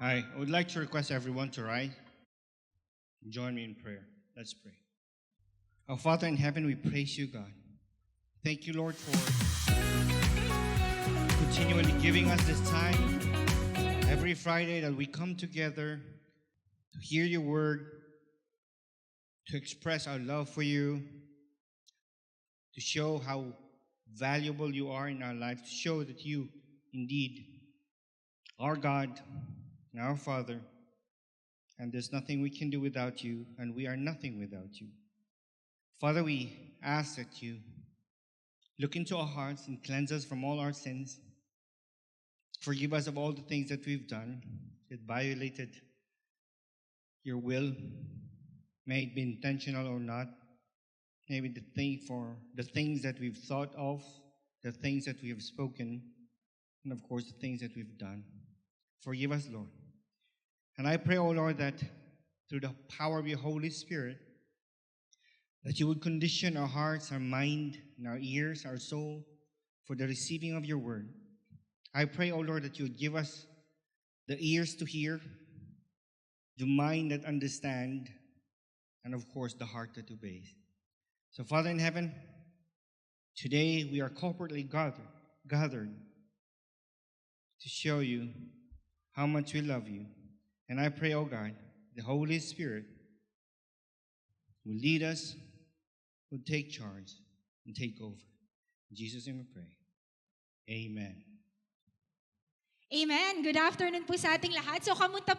Hi, I would like to request everyone to rise and join me in prayer. Let's pray. Our Father in heaven, we praise you, God. Thank you, Lord, for continually giving us this time every Friday that we come together to hear your word, to express our love for you, to show how valuable you are in our life, to show that you indeed are God and our Father, and there's nothing we can do without you, and we are nothing without you. Father, we ask that you look into our hearts and cleanse us from all our sins. Forgive us of all the things that we've done that violated your will, may it be intentional or not. Maybe the things that we've thought of, the things that we have spoken, and of course the things that we've done. Forgive us, Lord. And I pray, oh Lord, that through the power of your Holy Spirit, that you would condition our hearts, our mind, and our ears, our soul, for the receiving of your word. I pray, oh Lord, that you would give us the ears to hear, the mind that understand, and of course the heart that obeys. So, Father in heaven, today we are corporately gathered to show you how much we love you. And I pray, oh God, the Holy Spirit will lead us, will take charge, and take over. In Jesus' name we pray. Amen. Amen. Good afternoon po sa ating lahat. So, kamusta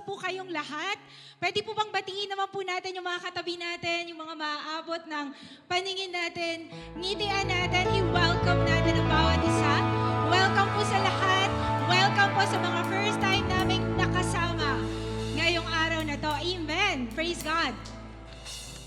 po kayong lahat? Pwede po bang batiin naman po natin yung mga katabi natin, yung mga maaabot ng paningin natin, ngitian natin, i-welcome natin ang bawat isa. Welcome po sa lahat. Welcome po sa mga first time naming nakasama ngayong araw na to. Amen. Praise God.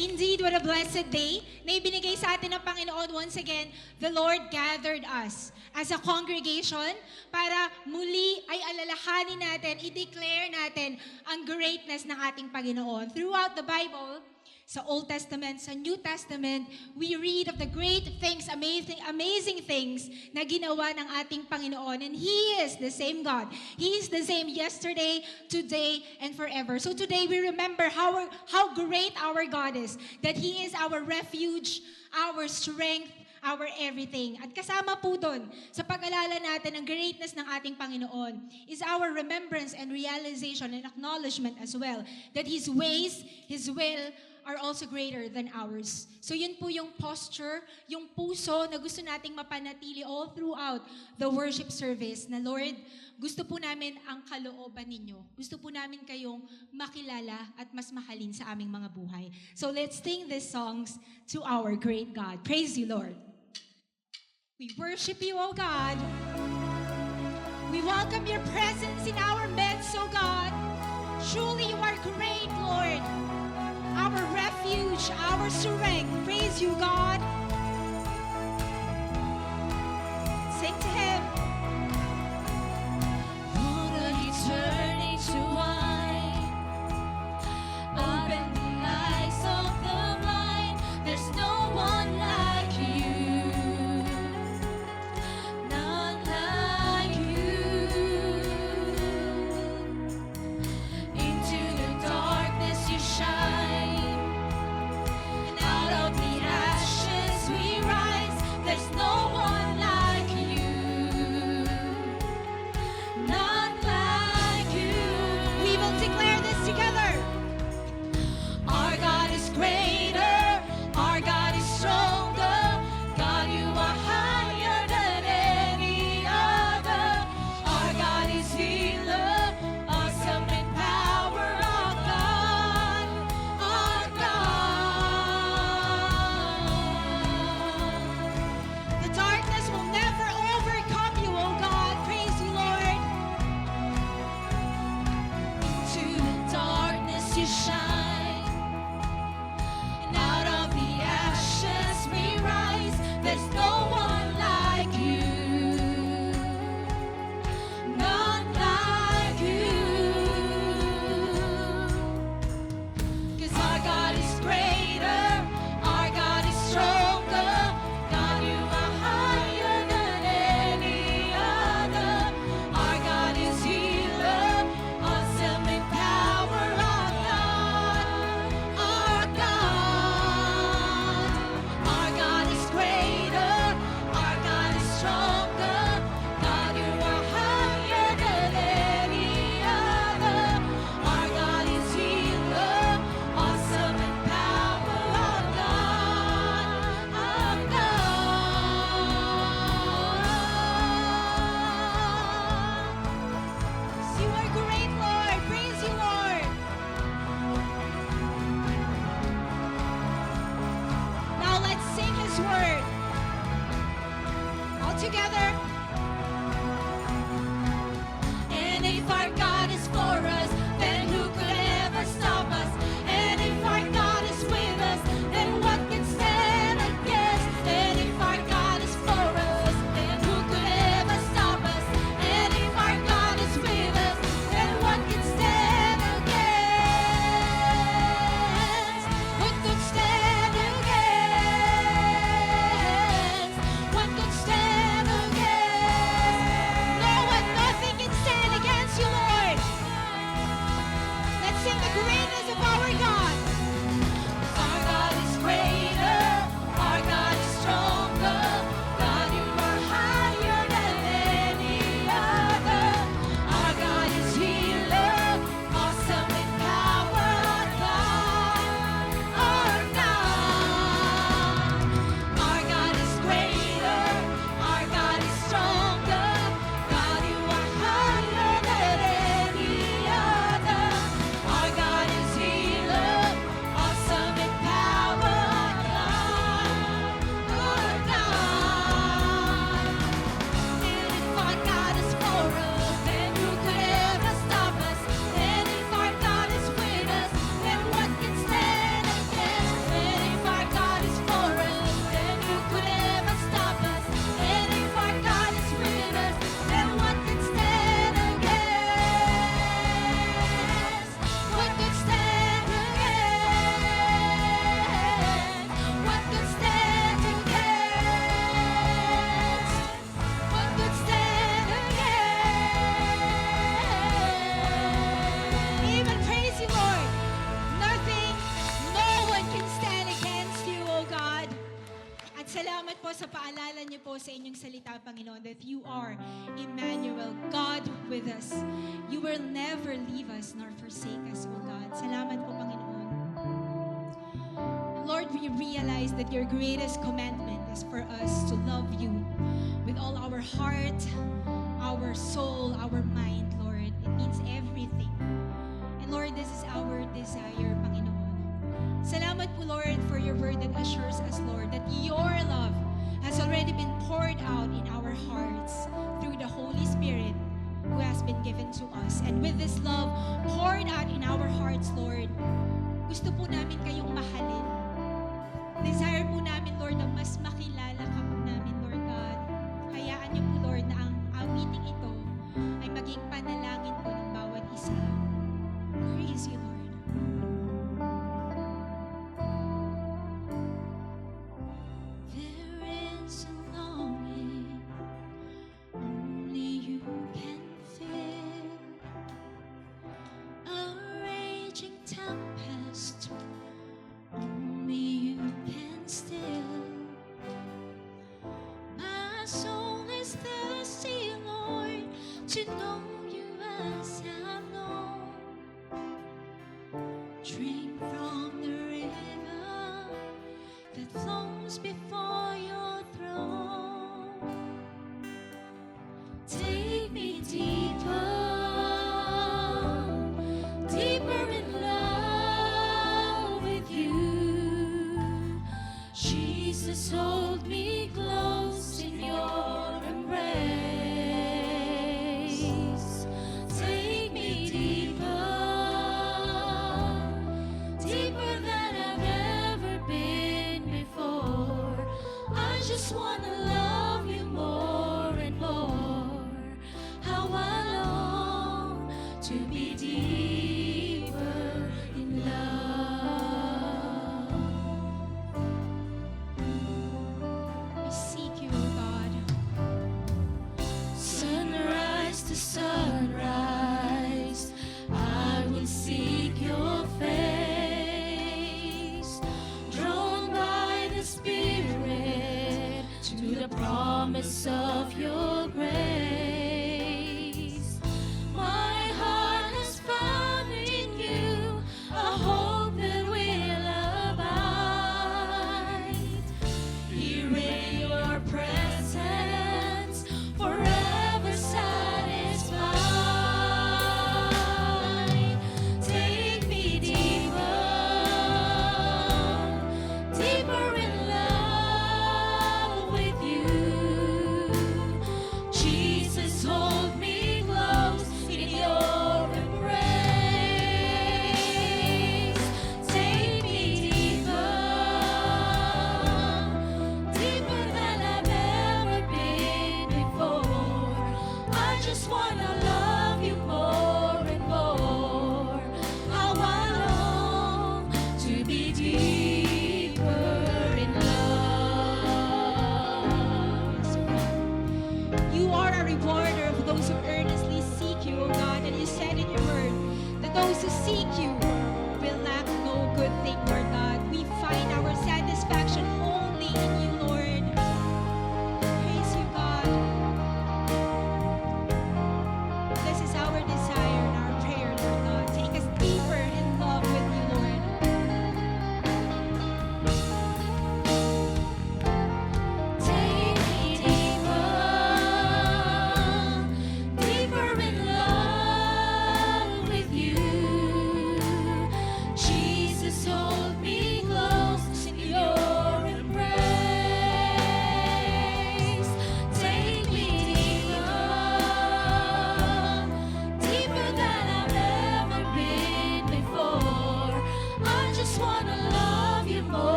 Indeed, what a blessed day na ibinigay sa atin ng Panginoon. Once again, the Lord gathered us as a congregation para muli ay alalahanin natin, i-declare natin ang greatness ng ating Panginoon. Throughout the Bible, sa Old Testament, sa New Testament, we read of the great things, amazing things na ginawa ng ating Panginoon. And He is the same God. He is the same yesterday, today, and forever. So today we remember how great our God is, that He is our refuge, our strength, our everything. At kasama po doon, sa pag-alala natin ng greatness ng ating Panginoon, is our remembrance and realization and acknowledgement as well, that His ways, His will, are also greater than ours. So yun po yung posture, yung puso na gusto nating mapanatili all throughout the worship service, na Lord, gusto po namin ang kalooban ninyo. Gusto po namin kayong makilala at mas mahalin sa aming mga buhay. So let's sing these songs to our great God. Praise you, Lord. We worship you, O God. We welcome your presence in our midst, O God. Truly you are great, Lord. Our refuge, our strength. Praise you, God. Sing to Him. Water He turned into wine. Open the eyes of the blind. There's no one like you. None like you. Into the darkness you shine. Out of the ashes iyong salita, Panginoon, that you are Emmanuel, God with us. You will never leave us nor forsake us, O God. Salamat po, Panginoon. Lord, we realize that your greatest commandment is for us to love you with all our heart, our soul, our mind, Lord. It means everything. And Lord, this is our desire, Panginoon. Salamat po, Lord, for your word that assures us, Lord, that your love has already been poured out in our hearts through the Holy Spirit who has been given to us. And with this love poured out in our hearts, Lord, gusto po namin kayong mahalin. Desire po namin, Lord, na mas makilala ka po namin, Lord God. Hayaan niyo po, Lord, na ang meeting ito ay maging panalangin po ng bawat isa. Praise you, Lord. There is a longing only you can feel, a raging tempest only you can still. My soul is thirsty, Lord, to know you as I've known. Drink from the river that flows before your throne. Take me deeper, deeper in love with you. Jesus, hold me close in your embrace. Take me deeper, deeper than I've ever been before. I just wanna love you more and more. How I long to be deeper in love. We seek you, O God. Sunrise to sunrise, I will seek your face. Drawn by the Spirit to the promise of your grace. My heart has found in you a hope that will abide. Here in your presence, forever satisfied. Take me deeper, deeper in love with you. Jesus, hold me close in your embrace. Take me deeper, deeper than I've ever been before. I just wanna love you more and more. How I long to be deeper in love. You are a rewarder of those who earnestly seek you, O God. And you said in your word that those who seek you will lack no good thing, Lord God. We find our satisfaction only in you, Lord. Praise you, God. This is our desire and our prayer, Lord God. Take us deeper in love with you, Lord. Take me deeper, deeper in love with you. Jesus, hold me close in your embrace. Take me deeper, deeper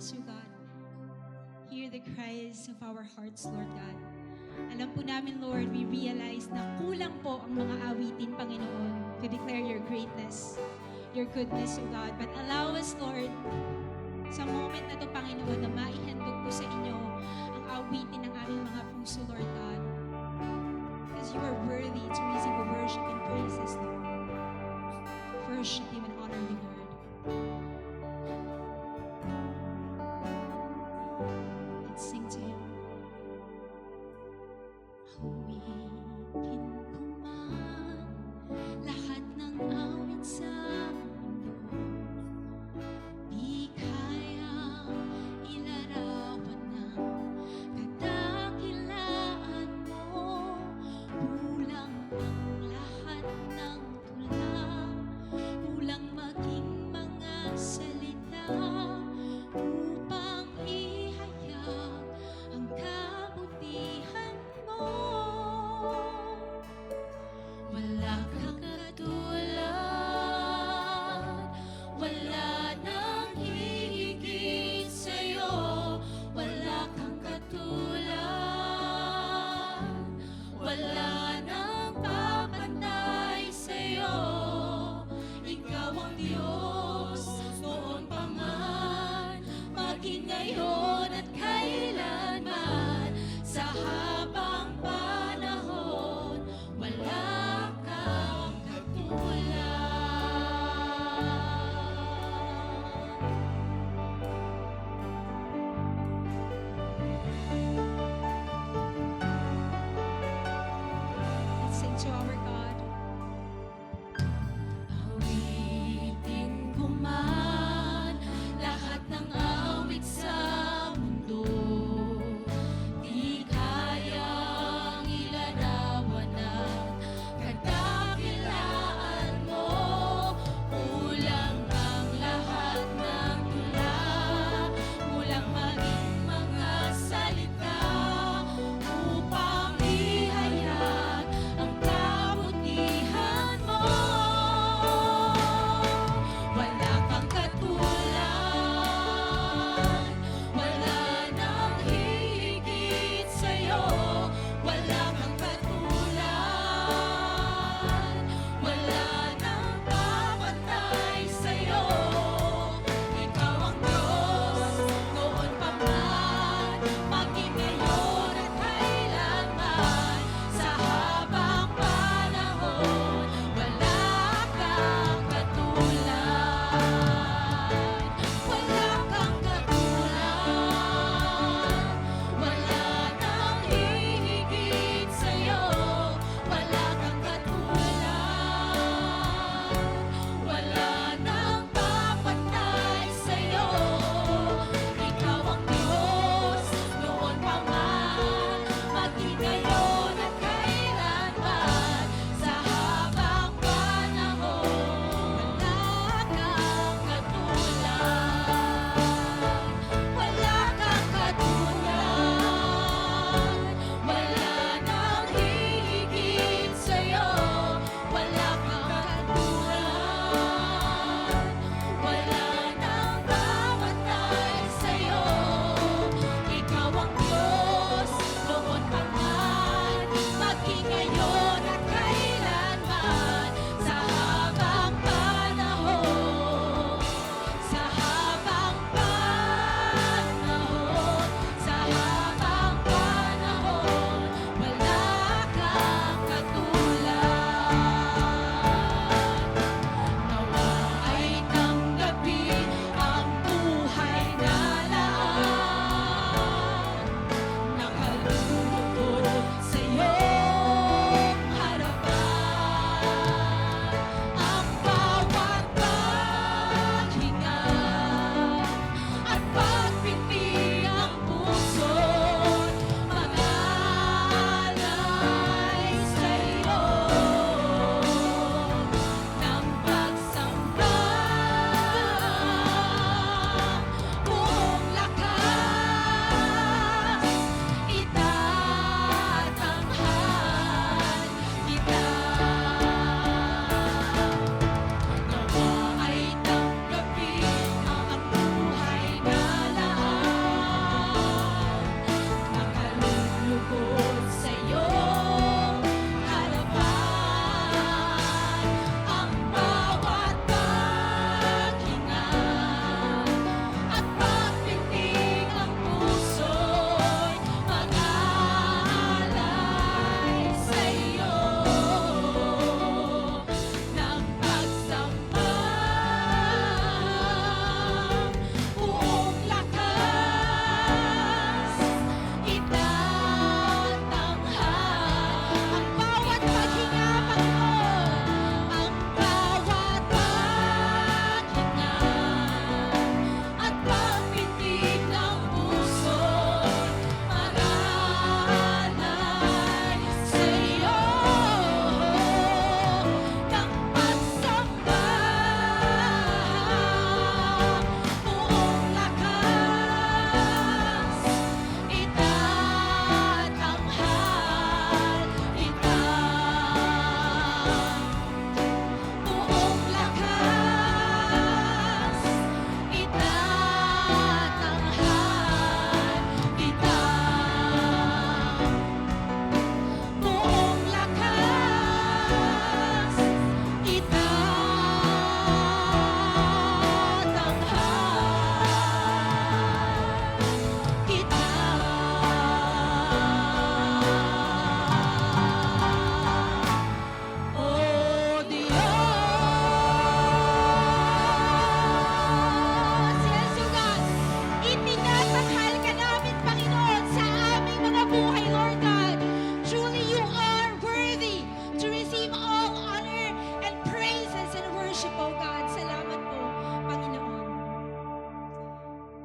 us, O God. Hear the cries of our hearts, Lord God. Alam po namin, Lord, we realize na kulang po ang mga awitin, Panginoon, to declare your greatness, your goodness, O God. But allow us, Lord, sa moment na to, Panginoon, na maihandog po sa inyo ang awitin ng aming mga puso, Lord God. Because you are worthy to receive the worship and praises, Lord. Worship you and honor you, Lord. Let's sing to him. Awitin ko man lahat ng awit sa mundo, di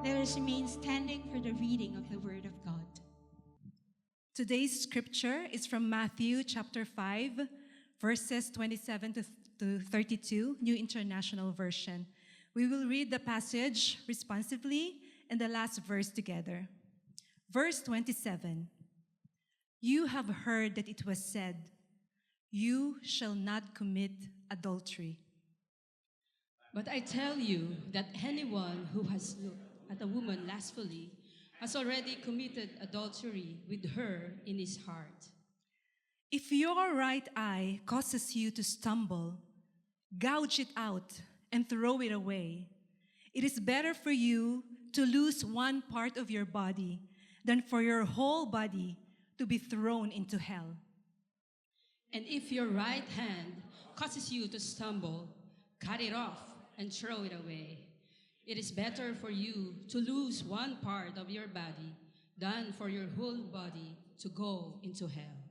Let us remain standing for the reading of the Word of God. Today's scripture is from Matthew chapter 5, verses 27 to 32, New International Version. We will read the passage responsively and the last verse together. Verse 27, "You have heard that it was said, 'You shall not commit adultery.' But I tell you that anyone who has looked at a woman lustfully has already committed adultery with her in his heart. If your right eye causes you to stumble, gouge it out and throw it away. It is better for you to lose one part of your body than for your whole body to be thrown into hell. And if your right hand causes you to stumble, cut it off and throw it away. It is better for you to lose one part of your body than for your whole body to go into hell.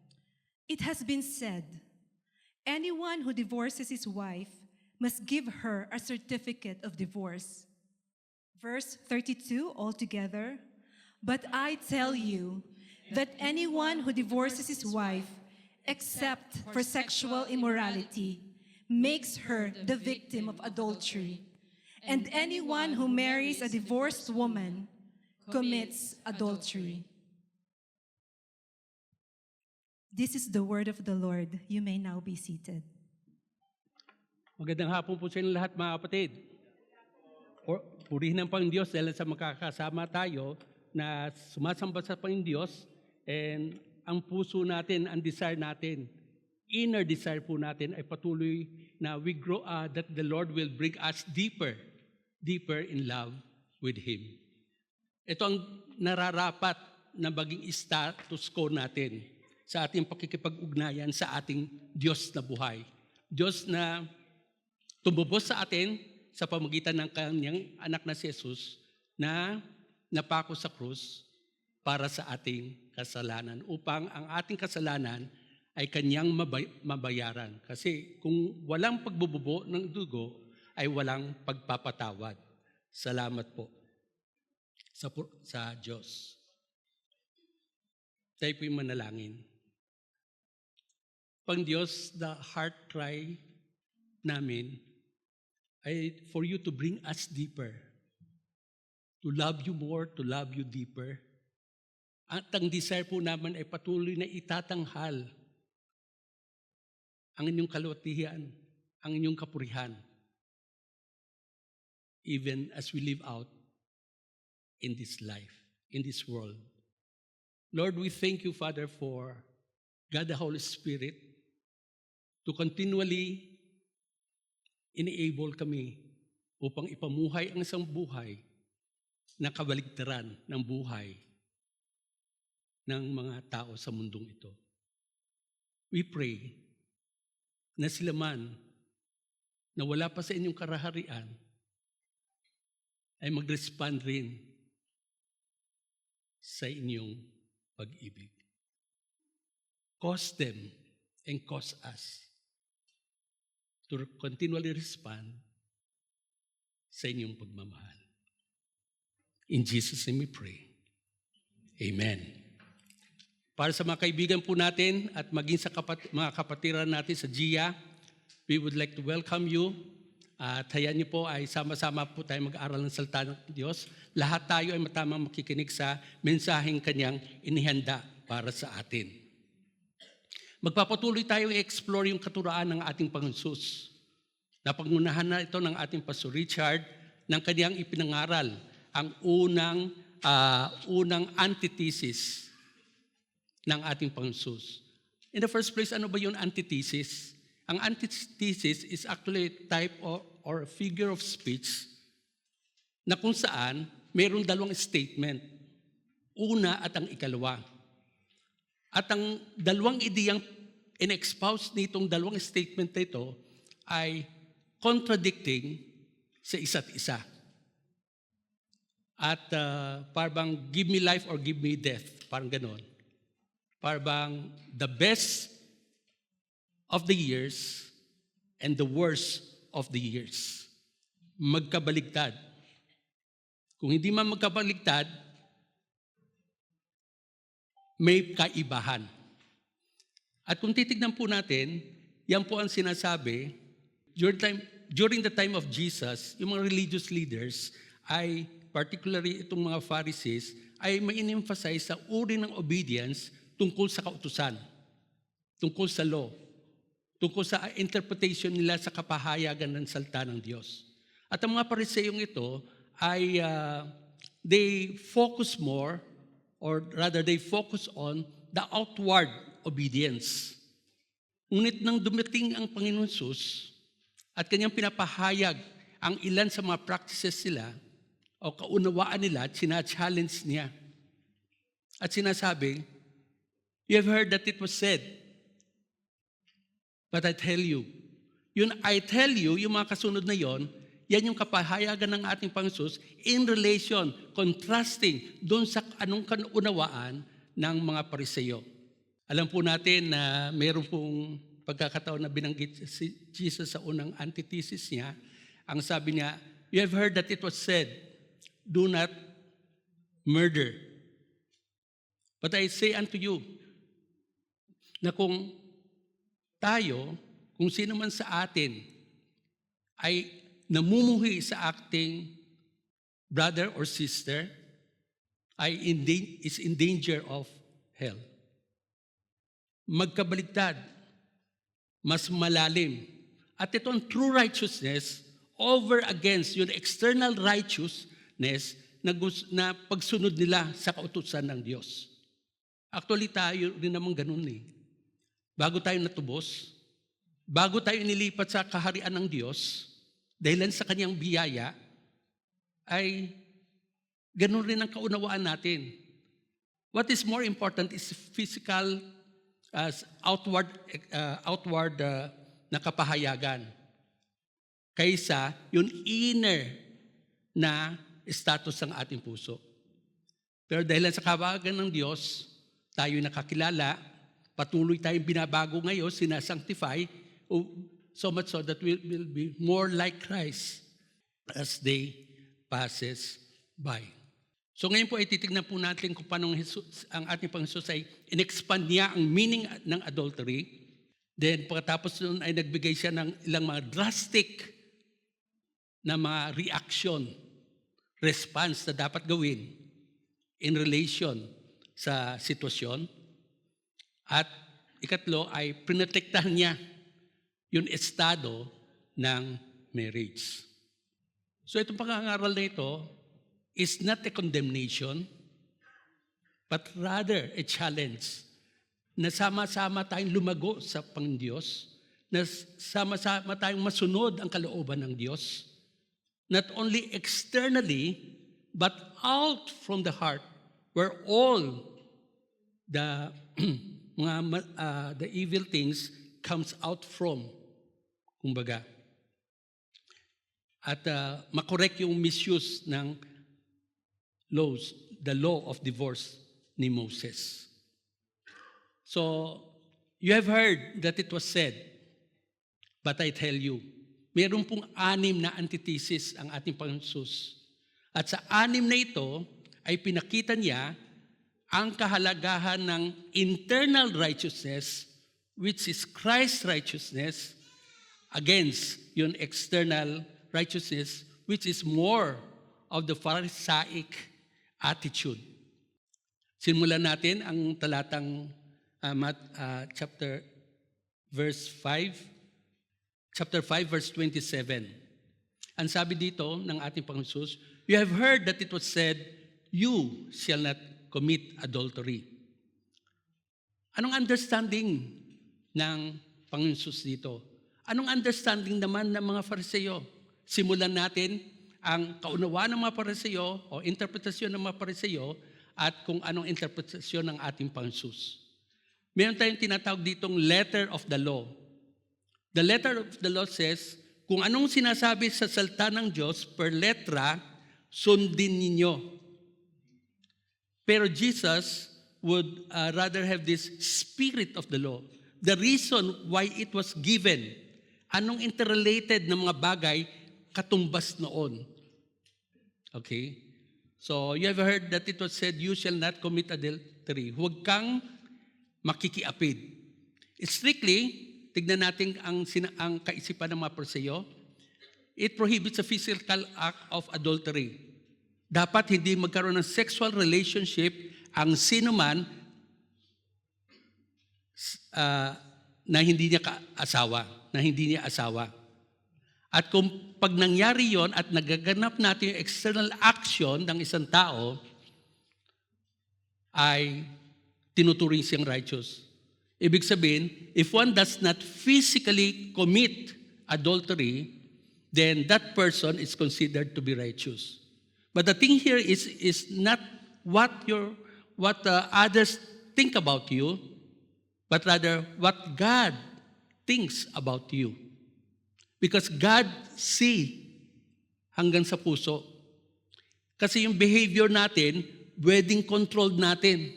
It has been said, anyone who divorces his wife must give her a certificate of divorce." Verse 32 altogether, "But I tell you that anyone who divorces his wife, except for sexual immorality, makes her the victim of adultery. And anyone who marries a divorced woman commits adultery." This is the word of the Lord. You may now be seated. Magandang hapon po sa inyo lahat, mga kapatid. Purihin ang Panginoon Diyos dahil sa makakasama tayo na sumasamba sa Panginoon Diyos, and ang puso natin, ang desire natin, inner desire po natin ay patuloy na we grow, that the Lord will bring us deeper in love with Him. Ito ang nararapat na maging status quo natin sa ating pakikipag-ugnayan sa ating Diyos na buhay. Diyos na tumubos sa atin sa pamagitan ng kanyang anak na si Jesus na napako sa krus para sa ating kasalanan, upang ang ating kasalanan ay kanyang mabayaran. Kasi kung walang pagbububo ng dugo, ay walang pagpapatawad. Salamat po sa Diyos. Tayo po'y manalangin. Pang Diyos, the heart cry namin ay for you to bring us deeper, to love you more, to love you deeper. At ang desire po naman ay patuloy na itatanghal ang inyong kaluwalhatian, ang inyong kapurihan, even as we live out in this life, in this world. Lord, we thank you, Father, for God the Holy Spirit to continually enable kami upang ipamuhay ang isang buhay na kabaligtaran ng buhay ng mga tao sa mundong ito. We pray na sila man na wala pa sa inyong karaharian ay mag-respond rin sa inyong pag-ibig. Cause them and cause us to continually respond sa inyong pagmamahal. In Jesus' name we pray. Amen. Para sa mga kaibigan po natin at maging sa mga kapatiran natin sa GIA, we would like to welcome you. At hayaan niyo po ay sama-sama po tayo mag-aaral ng salita ng Diyos. Lahat tayo ay matamang makikinig sa mensaheng kanyang inihanda para sa atin. Magpapatuloy tayo i-explore yung katuraan ng ating Panginoon Jesus. Napangunahan na ito ng ating Pastor Richard ng kanyang ipinangaral, ang unang antithesis ng ating Panginoon Jesus. In the first place, ano ba yung antithesis? Ang antithesis is actually a type or a figure of speech na kung saan mayroong dalawang statement. Una at ang ikalawa. At ang dalawang ideyang in-expouse nitong dalawang statement na ito ay contradicting sa isa't isa. At parang give me life or give me death. Parang ganon. Parang the best of the years and the worst of the years. Magkabaligtad. Kung hindi man magkabaligtad, may kaibahan. At kung titignan po natin, yan po ang sinasabi, during the time of Jesus, yung mga religious leaders ay, particularly itong mga Pharisees, ay may in-emphasize sa uri ng obedience tungkol sa kautusan, tungkol sa law, tungkol sa interpretation nila sa kapahayagan ng salita ng Diyos. At ang mga Pariseyong ito ay they focus more, or rather they focus on the outward obedience. Ngunit nang dumating ang Panginoon Jesus at kanyang pinapahayag ang ilan sa mga practices nila o kaunawaan nila at sina-challenge niya. At sinasabi, you have heard that it was said, but I tell you. Yun I tell you, yung mga kasunod na yon, yan yung kapahayagan ng ating Panginoon in relation, contrasting doon sa anong kaunawaan ng mga Pariseyo. Alam po natin na mayroon pong pagkakataon na binanggit si Jesus sa unang antithesis niya. Ang sabi niya, you have heard that it was said, do not murder. But I say unto you, na kung tayo, kung sino man sa atin, ay namumuhi sa ating brother or sister, ay is in danger of hell. Magkabaligtad, mas malalim. At ito ang true righteousness over against yung external righteousness na pagsunod nila sa kautusan ng Diyos. Actually, tayo rin naman ganun eh. Bago tayo natubos, bago tayo inilipat sa kaharian ng Diyos, dahilan sa kanyang biyaya, ay ganun rin ang kaunawaan natin. What is more important is physical, outward na kapahayagan kaysa yung inner na status ng ating puso. Pero dahil sa kabagan ng Diyos, tayo nakakilala, patuloy tayong binabago ngayon, sinasanctify, so much so that we will be more like Christ as day passes by. So ngayon po ay titignan po natin kung paano ang ating Panginoon ay in-expand niya ang meaning ng adultery. Then pagkatapos nun ay nagbigay siya ng ilang mga drastic na mga reaction, response na dapat gawin in relation sa sitwasyon. At ikatlo ay prinotektahan niya yung estado ng marriage. So itong pangangaral na ito is not a condemnation, but rather a challenge na sama-sama tayong lumago sa Panginoon, na sama-sama tayong masunod ang kalooban ng Diyos, not only externally, but out from the heart, where all the the evil things comes out from, kumbaga. At makorek yung misuse ng laws, the law of divorce ni Moses. So, you have heard that it was said, but I tell you, meron pong 6 na antithesis ang ating Panginoon Jesus. At sa 6 na ito, ay pinakita niya ang kahalagahan ng internal righteousness, which is Christ's righteousness, against yung external righteousness, which is more of the Pharisaic attitude. Simulan natin ang talatang chapter 5, verse 27. Ang sabi dito ng ating Panginoon Jesus, you have heard that it was said, you shall not commit adultery. Anong understanding ng Panginoon Jesus dito? Anong understanding naman ng mga Phariseo? Simulan natin ang kaunawaan ng mga Phariseo o interpretasyon ng mga Phariseo at kung anong interpretasyon ng ating Panginoon Jesus. Meron tayong tinatawag ditong letter of the law. The letter of the law says, kung anong sinasabi sa salita ng Diyos per letra, sundin ninyo. Pero Jesus would rather have this spirit of the law. The reason why it was given, anong interrelated na mga bagay katumbas noon. Okay? So you have heard that it was said, you shall not commit adultery. Huwag kang makikiapid. Strictly, tignan natin ang kaisipan ng mga Pariseo. It prohibits a physical act of adultery. Dapat hindi magkaroon ng sexual relationship ang sino man na hindi niya asawa. At kung pag nangyari yon at nagaganap natin yung external action ng isang tao, ay tinuturing siyang righteous. Ibig sabihin, if one does not physically commit adultery, then that person is considered to be righteous. But the thing here is not what others think about you, but rather what God thinks about you. Because God see hanggang sa puso. Kasi yung behavior natin, pwedeng controlled natin.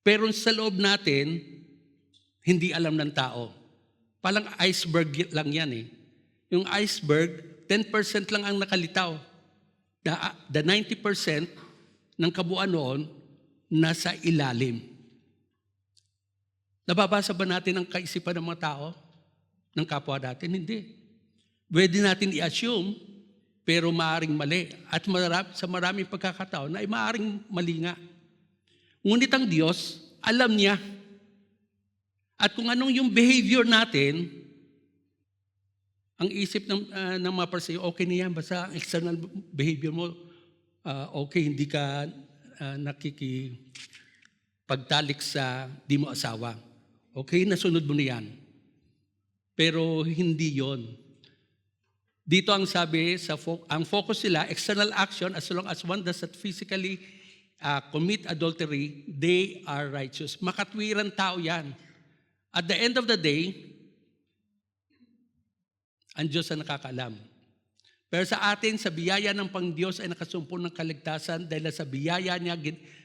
Pero sa loob natin, hindi alam ng tao. Palang iceberg lang yan eh. Yung iceberg, 10% lang ang nakalitaw. The 90% ng kabuuan noon, nasa ilalim. Nababasa ba natin ang kaisipan ng mga tao? Ng kapwa natin? Hindi. Pwede natin i-assume, pero maaring mali. At sa maraming pagkakataon, ay maaring mali nga. Ngunit ang Diyos, alam niya. At kung anong yung behavior natin, ang isip ng mga Pariseo, okay na yan, basta ang external behavior mo, okay, hindi ka nakikipagtalik sa di mo asawa. Okay, nasunod mo na yan. Pero hindi yon. Dito ang sabi, ang focus sila, external action, as long as one does not physically commit adultery, they are righteous. Makatwiran tao yan. At the end of the day, ang Diyos ang nakakaalam. Pero sa atin, sa biyaya ng Pangdiyos ay nakasumpong ng kaligtasan dahil sa biyaya niya,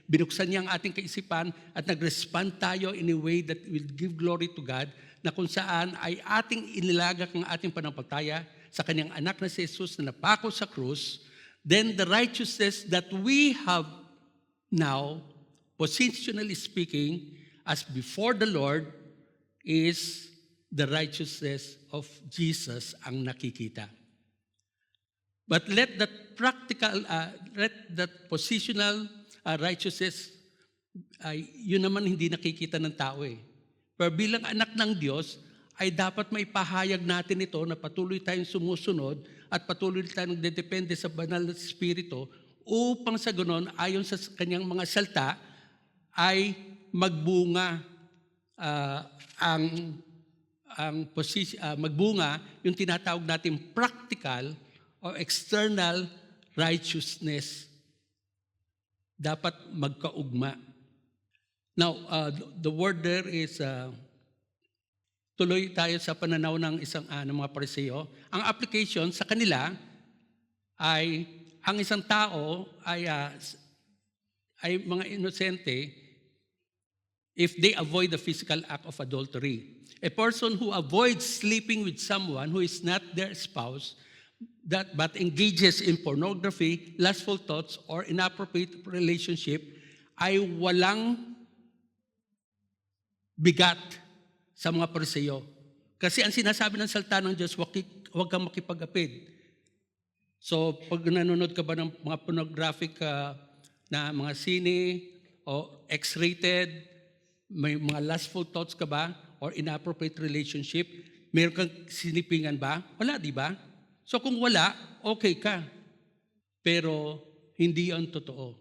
binuksan niya ang ating kaisipan at nag-respond tayo in a way that will give glory to God, na kung saan ay ating inilagak ang ating panampalataya sa kanyang anak na si Jesus na napako sa krus, then the righteousness that we have now, positionally speaking, as before the Lord, is the righteousness of Jesus ang nakikita. But let that positional righteousness, yun naman hindi nakikita ng tao eh. Pero bilang anak ng Diyos, ay dapat maipahayag natin ito na patuloy tayong sumusunod at patuloy tayong nagdedepende sa banal na Espiritu upang sa ganon, ayon sa kanyang mga salta, ay magbunga magbunga yung tinatawag natin practical o external righteousness. Dapat magkaugma. Now, the word there is, tuloy tayo sa pananaw ng ng mga Pariseo. Ang application sa kanila ay, ang isang tao ay mga inosente if they avoid the physical act of adultery. A person who avoids sleeping with someone who is not their spouse, but engages in pornography, lustful thoughts, or inappropriate relationship, ay walang bigat sa mga Pariseo. Kasi ang sinasabi ng salita ng Diyos, huwag kang makipag-apid. So, pag nanonood ka ba ng mga pornographic na mga sine o X-rated, may mga lustful thoughts ka ba or inappropriate relationship, meron kang sinipingan ba? Wala, di ba? So kung wala, okay ka. Pero hindi yan totoo.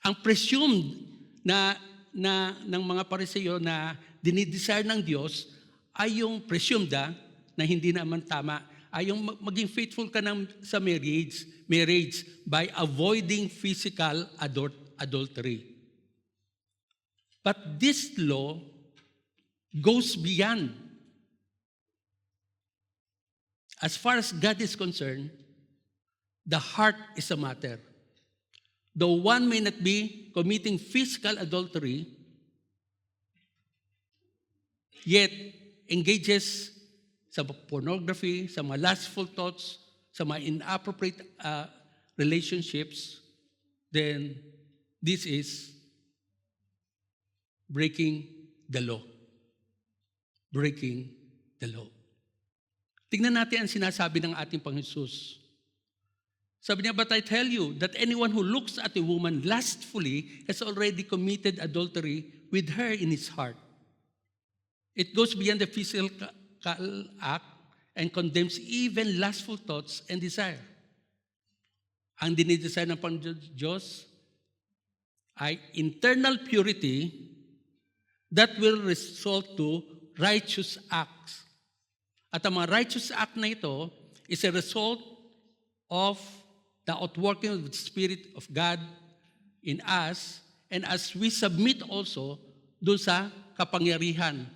Ang presumed ng mga Pariseo na dinidesire ng Diyos ay yung presumed na hindi naman tama, ay yung maging faithful ka sa marriage by avoiding physical adultery. But this law goes beyond. As far as God is concerned, the heart is a matter. Though one may not be committing physical adultery, yet engages sa pornography, sa mga lustful thoughts, sa mga inappropriate relationships, then this is breaking the law. Breaking the law. Tingnan natin ang sinasabi ng ating Panginoon Jesus. Sabi niya, but I tell you that anyone who looks at a woman lustfully has already committed adultery with her in his heart. It goes beyond the physical act and condemns even lustful thoughts and desire. Ang dinidesire ng Panginoon Diyos ay internal purity that will result to righteous acts. At ang mga righteous act na ito is a result of the outworking of the Spirit of God in us, and as we submit also doon sa kapangyarihan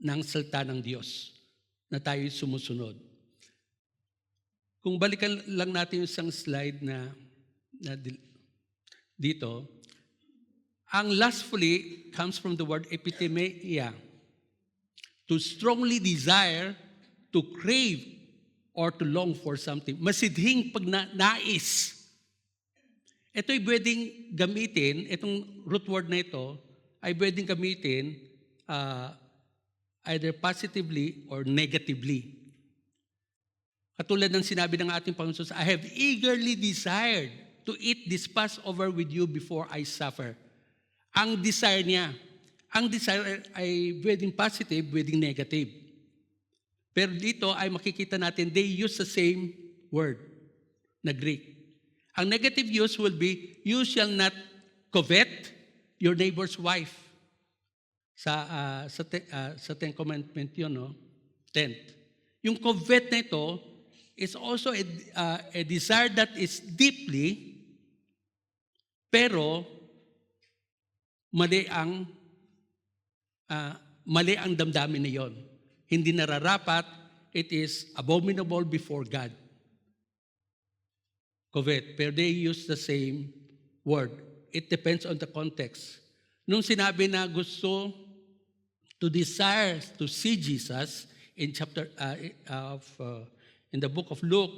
ng salita ng Diyos na tayo sumusunod. Kung balikan lang natin yung isang slide na dito, ang lustfully comes from the word epithemia, to strongly desire, to crave, or to long for something. Masidhing pagnanais. Ito ay pwedeng gamitin, itong root word na ito, ay pwedeng gamitin either positively or negatively. Katulad ng sinabi ng ating Panginoon Jesus, I have eagerly desired to eat this Passover with you before I suffer. Ang desire niya, ang desire ay pwedeng positive, pwedeng negative. Pero dito ay makikita natin, they use the same word na Greek. Ang negative use will be, you shall not covet your neighbor's wife. Sa Ten Commandment yun, no? 10th. Yung covet na ito is also a desire that is deeply, pero mali ang damdamin na yon. Hindi nararapat, it is abominable before God. Covet, pero they use the same word. It depends on the context. Nung sinabi na gusto to desire to see Jesus in in the book of Luke,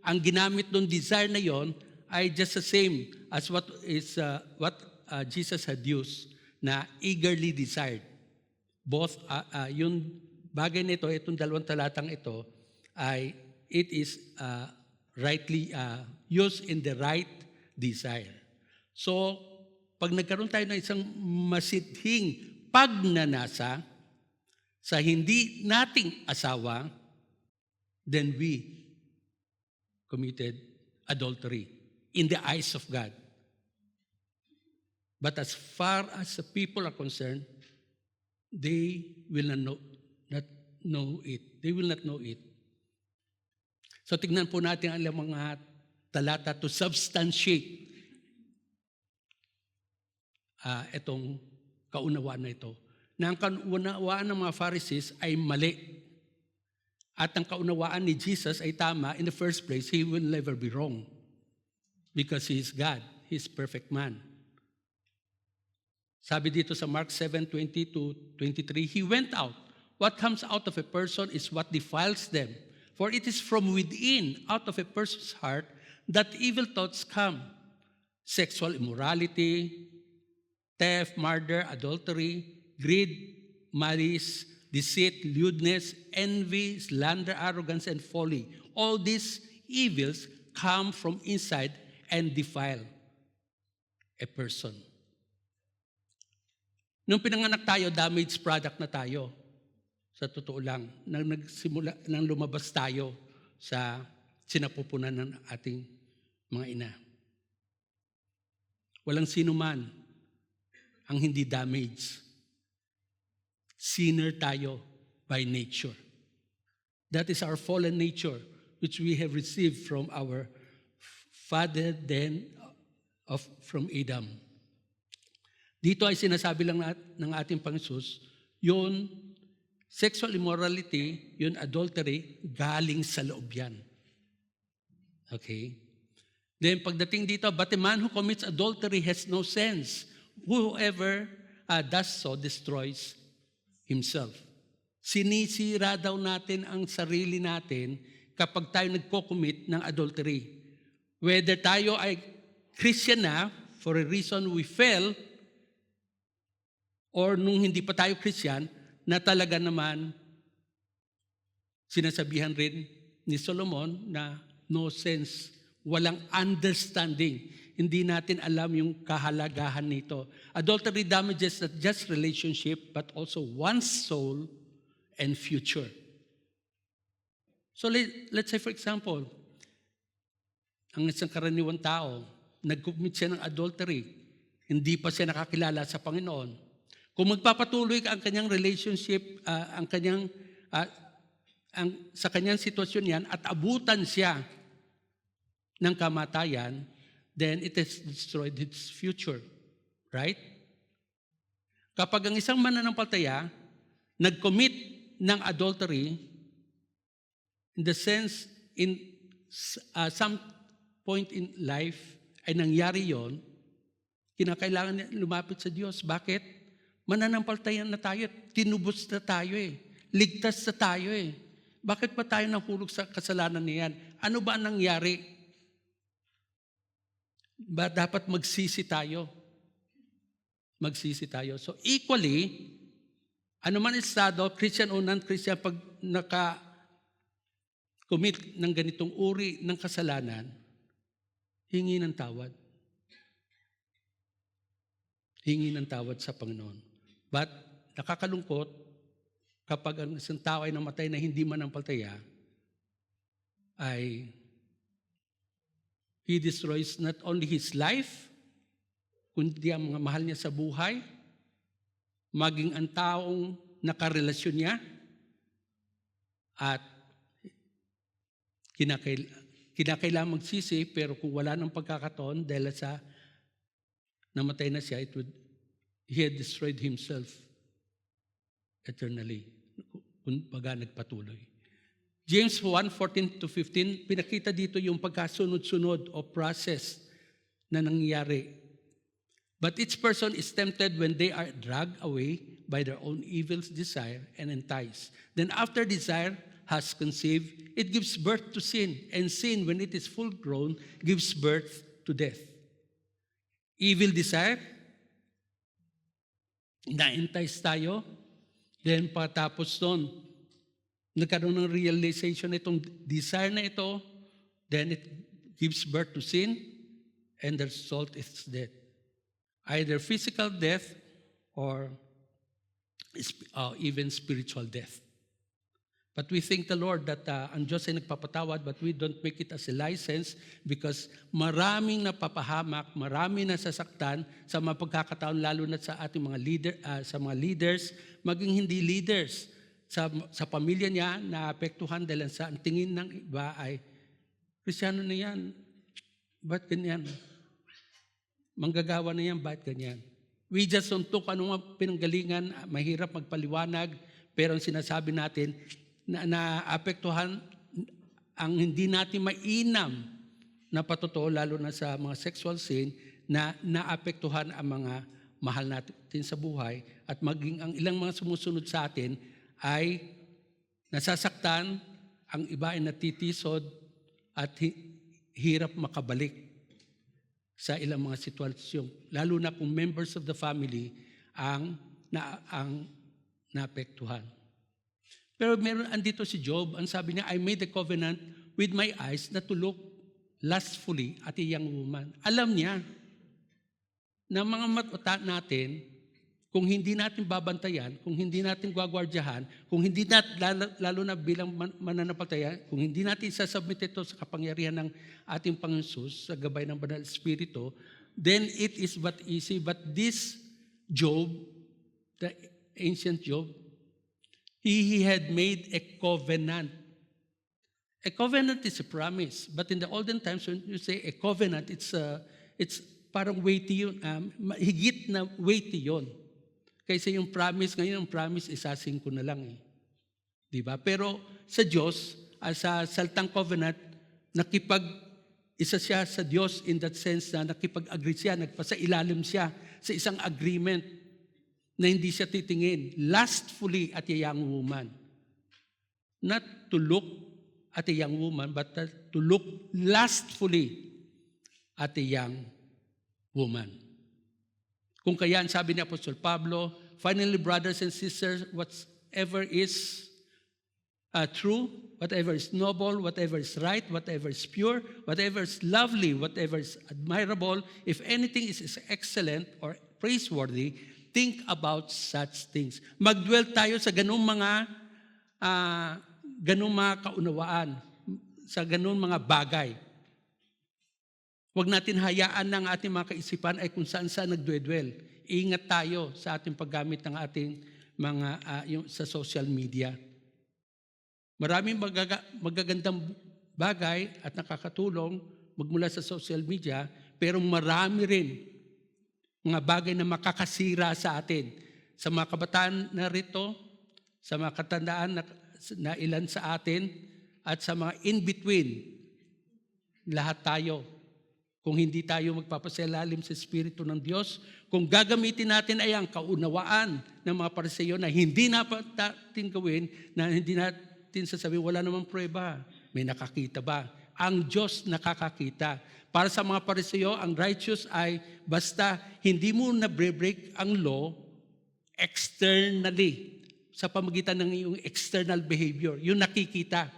ang ginamit ng desire na yon ay just the same as what Jesus had used na eagerly desired. Both yung bagay nito, itong dalawang talatang ito, ay it is rightly used in the right desire. So, pag nagkaroon tayo ng isang masidhing pagnanasa sa hindi nating asawa, then we committed adultery in the eyes of God. But as far as the people are concerned, they will not know it. They will not know it. So tignan po natin ang mga talata to substantiate itong kaunawaan na ito. Na ang kaunawaan ng mga Pharisees ay mali. At ang kaunawaan ni Jesus ay tama. In the first place, He will never be wrong. Because He is God. He is perfect man. Sabi dito sa Mark 7:20-23, He went out. What comes out of a person is what defiles them. For it is from within, out of a person's heart, that evil thoughts come. Sexual immorality, theft, murder, adultery, greed, malice, deceit, lewdness, envy, slander, arrogance, and folly. All these evils come from inside and defile a person. Nung pinanganak tayo, damaged product na tayo. Sa totoo lang, nang lumabas tayo sa sinapupunan ng ating mga ina. Walang sino man ang hindi damaged. Sinner tayo by nature. That is our fallen nature, which we have received from our father from Adam. Dito ay sinasabi lang ng ating Panginoon, yun, sexual immorality, yun adultery, galing sa loob yan. Okay? Then pagdating dito, but a man who commits adultery has no sense. Whoever does so destroys himself. Sinisira daw natin ang sarili natin kapag tayo nagko-commit ng adultery. Whether tayo ay Christian na, for a reason we fell, or nung hindi pa tayo Christian, na talaga naman sinasabihan rin ni Solomon na no sense, walang understanding. Hindi natin alam yung kahalagahan nito. Adultery damages not just relationship, but also one's soul and future. So let's say for example, ang isang karaniwang tao, nag-commit siya ng adultery, hindi pa siya nakakilala sa Panginoon. Kung magpapatuloy ang kanyang relationship, sa kanyang sitwasyon yan, at abutan siya ng kamatayan, then it has destroyed his future. Right? Kapag ang isang mananampalataya, nag-commit ng adultery, in the sense, in some point in life, ay nangyari yon, kinakailangan niya lumapit sa Diyos. Bakit? Mananampalataya na tayo, tinubos na tayo ligtas na tayo Bakit pa tayo nahulog sa kasalanan niyan? Ano ba ang nangyari? Ba dapat magsisi tayo? Magsisi tayo. So equally, ano man estado, Christian o non-Christian, pag naka-commit ng ganitong uri ng kasalanan, hingi ng tawad. Hingi ng tawad sa Panginoon. But nakakalungkot kapag ang isang tao ay namatay na hindi manampalataya, ay he destroys not only his life, kundi ang mga mahal niya sa buhay, maging ang taong nakarelasyon niya, at kinakailangan magsisi, pero kung wala ng pagkakataon dahil sa namatay na siya, he had destroyed himself eternally. Kung baga nagpatuloy. James 1:14-15, pinakita dito yung pagkasunod-sunod o process na nangyayari. But each person is tempted when they are dragged away by their own evil desire and enticed. Then after desire has conceived, it gives birth to sin. And sin, when it is full grown, gives birth to death. Evil desire, na-entice tayo, then patapos doon, nagkaroon ng realization itong desire na ito, then it gives birth to sin, and the result is death. Either physical death or even spiritual death. But we thank the Lord that ang Diyos ay nagpapatawad, but we don't make it as a license because maraming napapahamak, maraming nasasaktan sa mga pagkakataon, lalo na sa ating mga leaders, maging hindi leaders. Sa pamilya niya, naapektuhan dahil sa ang tingin ng iba ay, Kristiyano na yan, ba't ganyan? Manggagawa na yan, ba't ganyan? We just don't talk anong pinanggalingan, mahirap magpaliwanag, pero ang sinasabi natin, na naapektuhan ang hindi natin mainam na patotoo, lalo na sa mga sexual sin, na naapektuhan ang mga mahal natin sa buhay, at maging ang ilang mga sumusunod sa atin ay nasasaktan, ang iba ay natitisod at hirap makabalik sa ilang mga sitwasyon, lalo na kung members of the family ang naapektuhan. Pero andito si Job, ang sabi niya, I made a covenant with my eyes not to look lustfully at a young woman. Alam niya na mga mata natin, kung hindi natin babantayan, kung hindi natin gwagwardyahan, kung hindi natin, lalo na bilang mananampalataya, kung hindi natin sasubmit ito sa kapangyarihan ng ating Panginoon Jesus, sa gabay ng Banal Espiritu, then it is but easy. But this Job, the ancient Job, he had made a covenant. A covenant is a promise. But in the olden times, when you say a covenant, it's parang weighty yun. Higit na weighty yun. Kaysa yung promise, ngayon ang promise, isasin ko na lang Diba? Pero sa Diyos, sa saltang covenant, isa siya sa Diyos in that sense na nakipag-agree siya, nagpasailalim siya sa isang agreement na hindi siya titingin lustfully at a young woman. Not to look at a young woman, but to look lustfully at a young woman. Kung kaya, sabi ni Apostol Pablo, finally, brothers and sisters, whatever is true, whatever is noble, whatever is right, whatever is pure, whatever is lovely, whatever is admirable, if anything is excellent or praiseworthy, think about such things. Magdwell tayo sa ganung mga kaunawaan, sa ganung mga bagay. Huwag natin hayaan ng ating mga kaisipan ay kung saan nagdwedwell. Ingat tayo sa ating paggamit ng ating mga sa social media. Maraming magagandang bagay at nakakatulong magmula sa social media, pero marami rin mga bagay na makakasira sa atin. Sa mga kabataan na rito, sa mga katandaan na ilan sa atin, at sa mga in-between, lahat tayo. Kung hindi tayo magpapasalalim sa Espiritu ng Diyos, kung gagamitin natin ay ang kaunawaan ng mga Pariseo na hindi natin gawin, na hindi natin sasabihin, wala namang prueba. May nakakita ba? Ang Diyos nakakakita. Para sa mga Pariseo, ang righteous ay basta hindi mo na-break ang law externally, sa pamagitan ng iyong external behavior. Yung nakikita.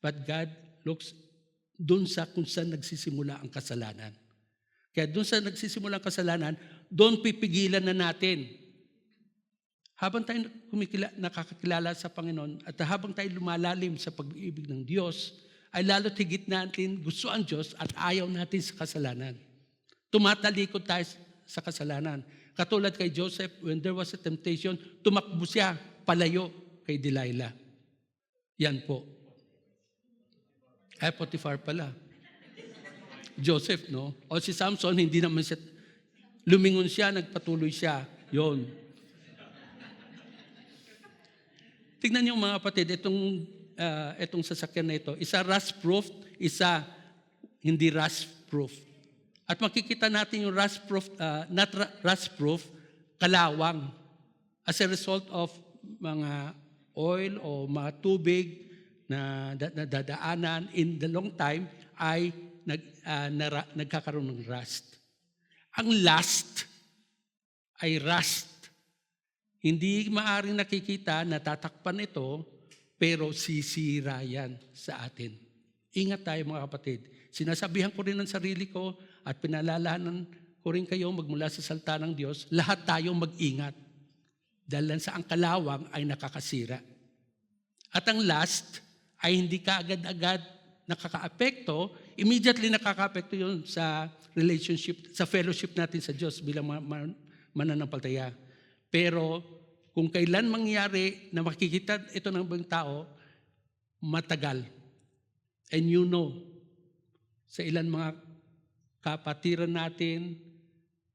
But God looks doon sa kung saan nagsisimula ang kasalanan. Kaya doon sa nagsisimula ang kasalanan, doon pipigilan na natin. Habang tayo nakakakilala sa Panginoon at habang tayo lumalalim sa pag-ibig ng Diyos, ay lalo't higit natin gusto ang Diyos at ayaw natin sa kasalanan. Tumatalikod tayo sa kasalanan. Katulad kay Joseph, when there was a temptation, tumakbo siya palayo kay Delilah. Yan po. Potiphar pala. Joseph, no? O si Samson, hindi naman siya, lumingon siya, nagpatuloy siya. Yon. Tignan niyo mga kapatid, itong sasakyan na ito, isa rust-proof, isa hindi rust-proof. At makikita natin yung rust-proof, not rust-proof, kalawang. As a result of mga oil o mga tubig, na dadaanan in the long time ay nagkakaroon ng rust. Ang lust ay rust. Hindi maaring nakikita, natatakpan ito, pero sisira yan sa atin. Ingat tayo mga kapatid. Sinasabihan ko rin ng sarili ko at pinalalahanan ko rin kayo magmula sa salita ng Diyos, lahat tayo mag-ingat. Dahil sa ang kalawang ay nakakasira. At ang lust ay hindi ka agad-agad nakaka-apekto, immediately nakaka-apekto yun sa relationship, sa fellowship natin sa Diyos bilang mananampalataya. Pero kung kailan mangyari na makikita ito ng ibang tao, matagal. And you know, sa ilan mga kapatiran natin,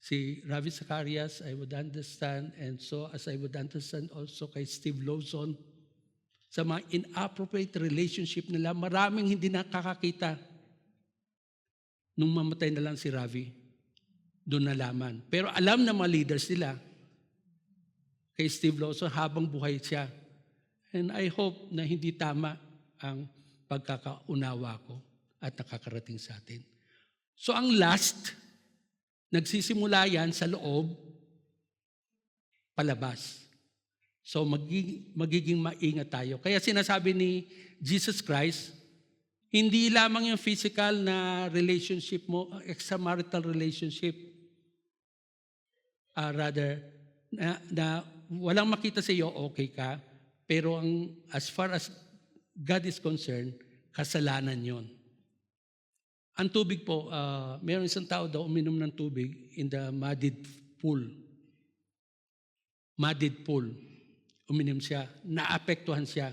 si Ravi Zacarias, I would understand, and so as I would understand also kay Steve Lawson, sa mga inappropriate relationship nila, maraming hindi nakakakita. Nung mamatay na lang si Ravi, doon nalaman. Pero alam na mga leaders nila, kay Steve Lawson, habang buhay siya. And I hope na hindi tama ang pagkakaunawa ko at nakakarating sa atin. So ang last, nagsisimula yan sa loob, palabas. So magiging maingat tayo. Kaya sinasabi ni Jesus Christ, hindi lamang yung physical na relationship mo, extramarital relationship. Rather, na walang makita sa iyo, okay ka. Pero as far as God is concerned, kasalanan yon. Ang tubig po, mayroon isang tao daw uminom ng tubig in the muddied pool. Muddied pool. Uminom siya, naapektuhan siya.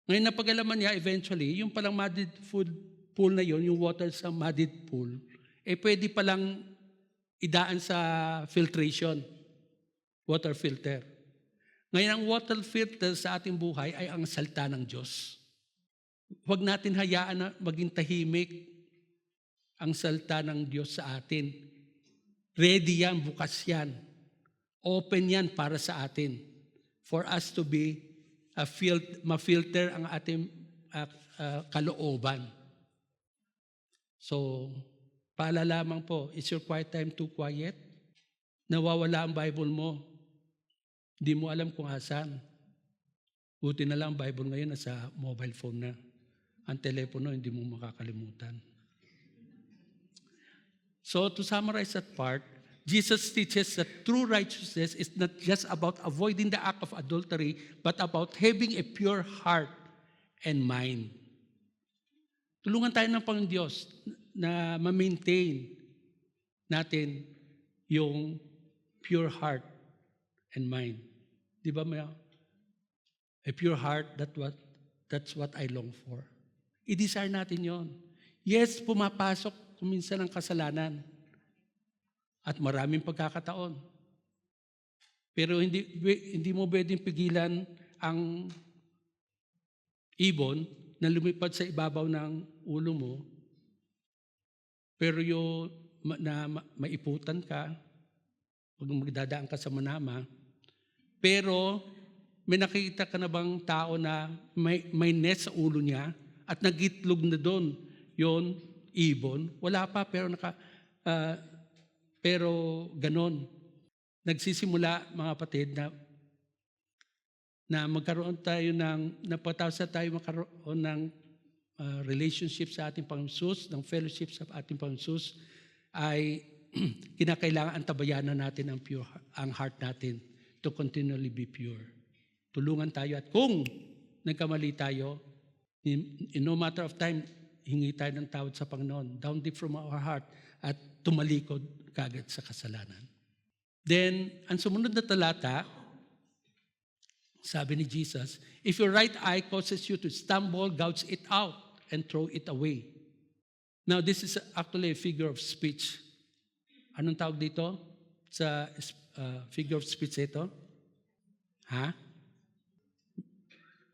Ngayon napag-alaman niya, eventually, yung palang muddied pool na yon, yung water sa muddied pool, pwede palang idaan sa filtration, water filter. Ngayon ang water filter sa ating buhay ay ang salita ng Diyos. Huwag natin hayaan na maging tahimik ang salita ng Diyos sa atin. Ready yan, bukas yan. Open yan para sa atin. For us to be ma-filter ang ating kalooban. So, Paalala lamang po, is your quiet time too quiet? Nawawala ang Bible mo. Hindi mo alam kung asan. Buti na lang ang Bible ngayon nasa mobile phone na. Ang telepono, hindi mo makakalimutan. So to summarize that part, Jesus teaches that true righteousness is not just about avoiding the act of adultery, but about having a pure heart and mind. Tulungan tayo ng Panginoon Diyos na ma-maintain natin yung pure heart and mind. Di ba, Maya? A pure heart, that's what I long for. I-desire natin yon. Yes, pumapasok kuminsan ang kasalanan. At maraming pagkakataon. Pero hindi mo pwedeng pigilan ang ibon na lumipad sa ibabaw ng ulo mo. Pero maiputan ka, pag magdadaan ka sa manama, pero may nakikita ka na bang tao na may net sa ulo niya at nagitlog na doon yon ibon? Wala pa, pero ganon. Nagsisimula, mga kapatid, na magkaroon tayo napatawsa tayo magkaroon ng relationship sa ating Panginoon Jesus, ng fellowship sa ating Panginoon Jesus, ay kinakailangan antabayanan natin ang heart natin to continually be pure. Tulungan tayo at kung nagkamali tayo, in no matter of time, hingi tayo ng tawad sa Panginoon, down deep from our heart, at tumalikod kagad sa kasalanan. Then, ang sumunod na talata, sabi ni Jesus, if your right eye causes you to stumble, gouge it out and throw it away. Now, this is actually a figure of speech. Anong tawag dito sa figure of speech ito? Ha?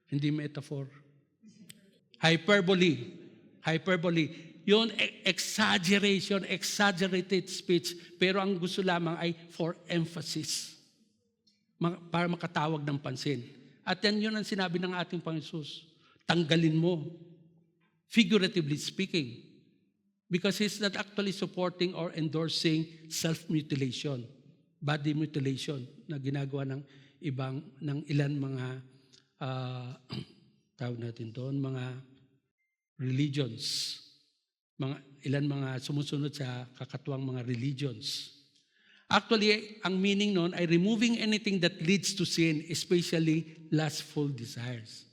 Hindi metaphor. Hyperbole. Yun, exaggerated speech. Pero ang gusto lamang ay for emphasis. Para makatawag ng pansin. At yan yun ang sinabi ng ating Panginoon Jesus. Tanggalin mo. Figuratively speaking. Because He's not actually supporting or endorsing self-mutilation. Body mutilation na ginagawa ng ilan mga tawag natin doon, mga religions. Ilan mga sumusunod sa kakatuwang mga religions. Actually, ang meaning nun ay removing anything that leads to sin, especially lustful desires.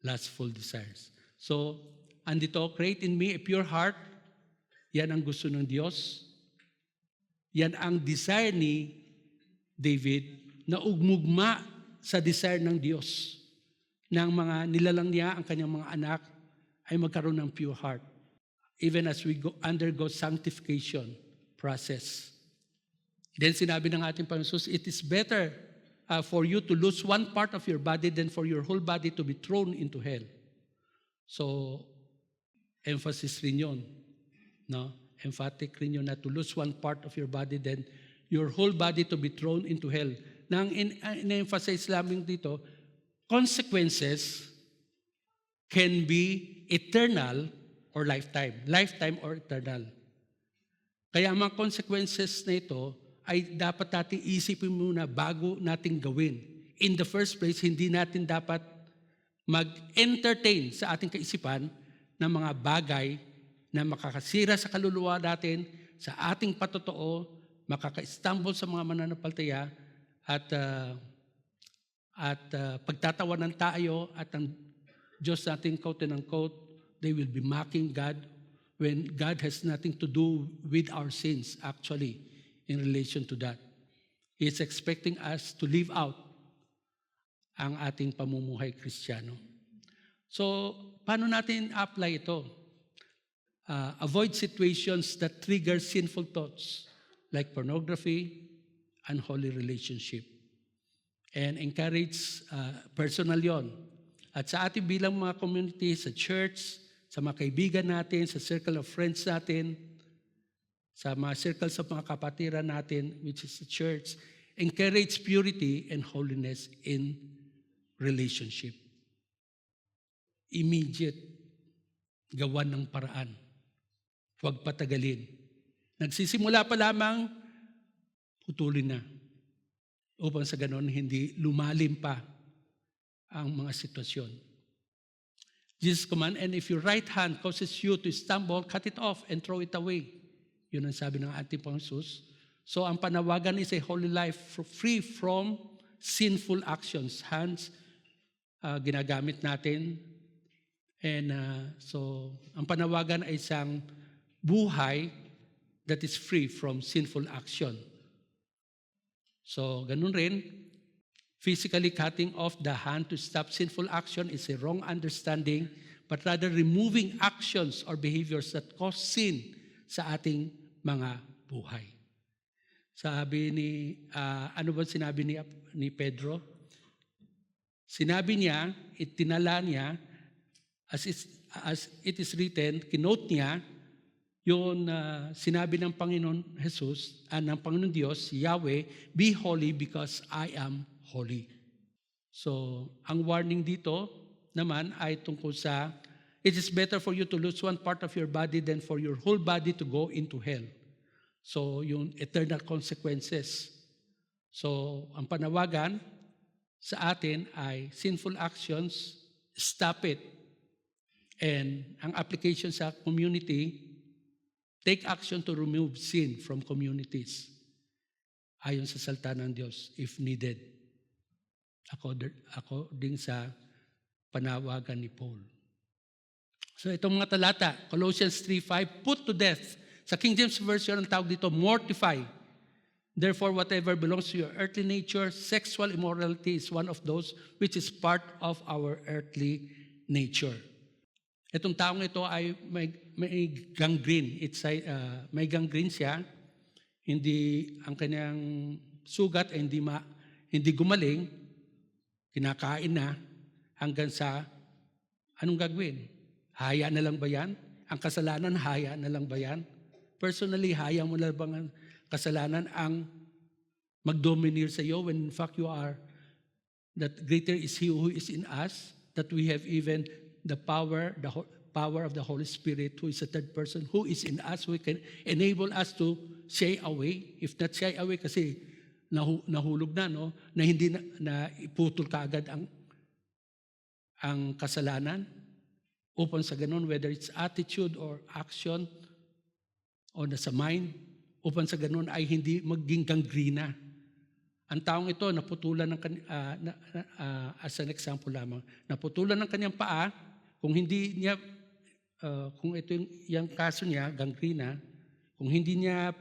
Lustful desires. So, andito, create in me a pure heart. Yan ang gusto ng Diyos. Yan ang desire ni David na ugmugma sa desire ng Diyos. Ng mga nilalang niya, ang kanyang mga anak, ay magkaroon ng pure heart. Even as we undergo sanctification process. Then sinabi ng ating Panginoon Jesus, it is better for you to lose one part of your body than for your whole body to be thrown into hell. So, emphasis rin yun. No? Emphatic rin yun na to lose one part of your body than your whole body to be thrown into hell. Nang in-emphasize lamang dito, consequences can be eternal or lifetime. Lifetime or eternal. Kaya ang mga consequences na ito ay dapat natin isipin muna bago natin gawin. In the first place, hindi natin dapat mag-entertain sa ating kaisipan ng mga bagay na makakasira sa kaluluwa natin, sa ating patotoo, makaka-stumble sa mga mananampalataya, at pagtatawanan tayo at ang Diyos natin, quote and unquote, they will be mocking God when God has nothing to do with our sins, actually, in relation to that. He is expecting us to live out ang ating pamumuhay Kristiyano. So, paano natin apply ito? Avoid situations that trigger sinful thoughts like pornography, unholy relationship. And encourage personal yon. At sa ating bilang mga community, sa church, sa mga kaibigan natin, sa circle of friends natin, sa mga circle sa mga kapatiran natin, which is the church, encourage purity and holiness in relationship. Immediate gawan ng paraan Huwag patagalin. Nagsisimula pa lamang, putulin na. Upang sa ganon, hindi lumalim pa ang mga sitwasyon. Jesus command, and if your right hand causes you to stumble, cut it off and throw it away. Yun ang sabi ng ating Panginoon Jesus. So ang panawagan is a holy life free from sinful actions. Hands, ginagamit natin. And so ang panawagan ay isang buhay that is free from sinful action. So ganun rin, physically cutting off the hand to stop sinful action is a wrong understanding, but rather removing actions or behaviors that cause sin sa ating mga buhay. Sabi ni, ano ba sinabi ni Pedro? Sinabi niya, itinala niya, as it is written, kinote niya, yung sinabi ng Panginoon Jesus, ng Panginoon Diyos, Yahweh, be holy because I am holy. So, ang warning dito naman ay tungkol sa, it is better for you to lose one part of your body than for your whole body to go into hell. So, yung eternal consequences. So, ang panawagan sa atin ay sinful actions, stop it. And ang application sa community, take action to remove sin from communities. Ayon sa salita ng Diyos, if needed. According sa panawagan ni Paul. So itong mga talata, Colossians 3:5, put to death. Sa King James Version, ang tawag dito, mortify. Therefore, whatever belongs to your earthly nature, sexual immorality is one of those which is part of our earthly nature. Itong taong ito ay may gangrene. May gangrene siya. Hindi ang kanyang sugat ay hindi gumaling. Kinakain na hanggang sa anong gagawin? Haya na lang ba yan? Ang kasalanan, haya na lang ba yan? Personally, haya mo na bang ang kasalanan ang mag-domineer sa iyo when in fact you are, that greater is He who is in us, that we have even the power of the Holy Spirit who is a third person, who is in us, who can enable us to shy away. If not shy away, kasi nahulog na, no? Na hindi na iputol kaagad ang kasalanan. Upang sa ganun, whether it's attitude or action o nasa mind, upang sa ganun ay hindi maging gangrena. Ang taong ito, naputulan ng as an example lamang, naputulan ng kanyang paa. Kung hindi niya, kung ito yung kaso niya, gangrena, kung hindi niya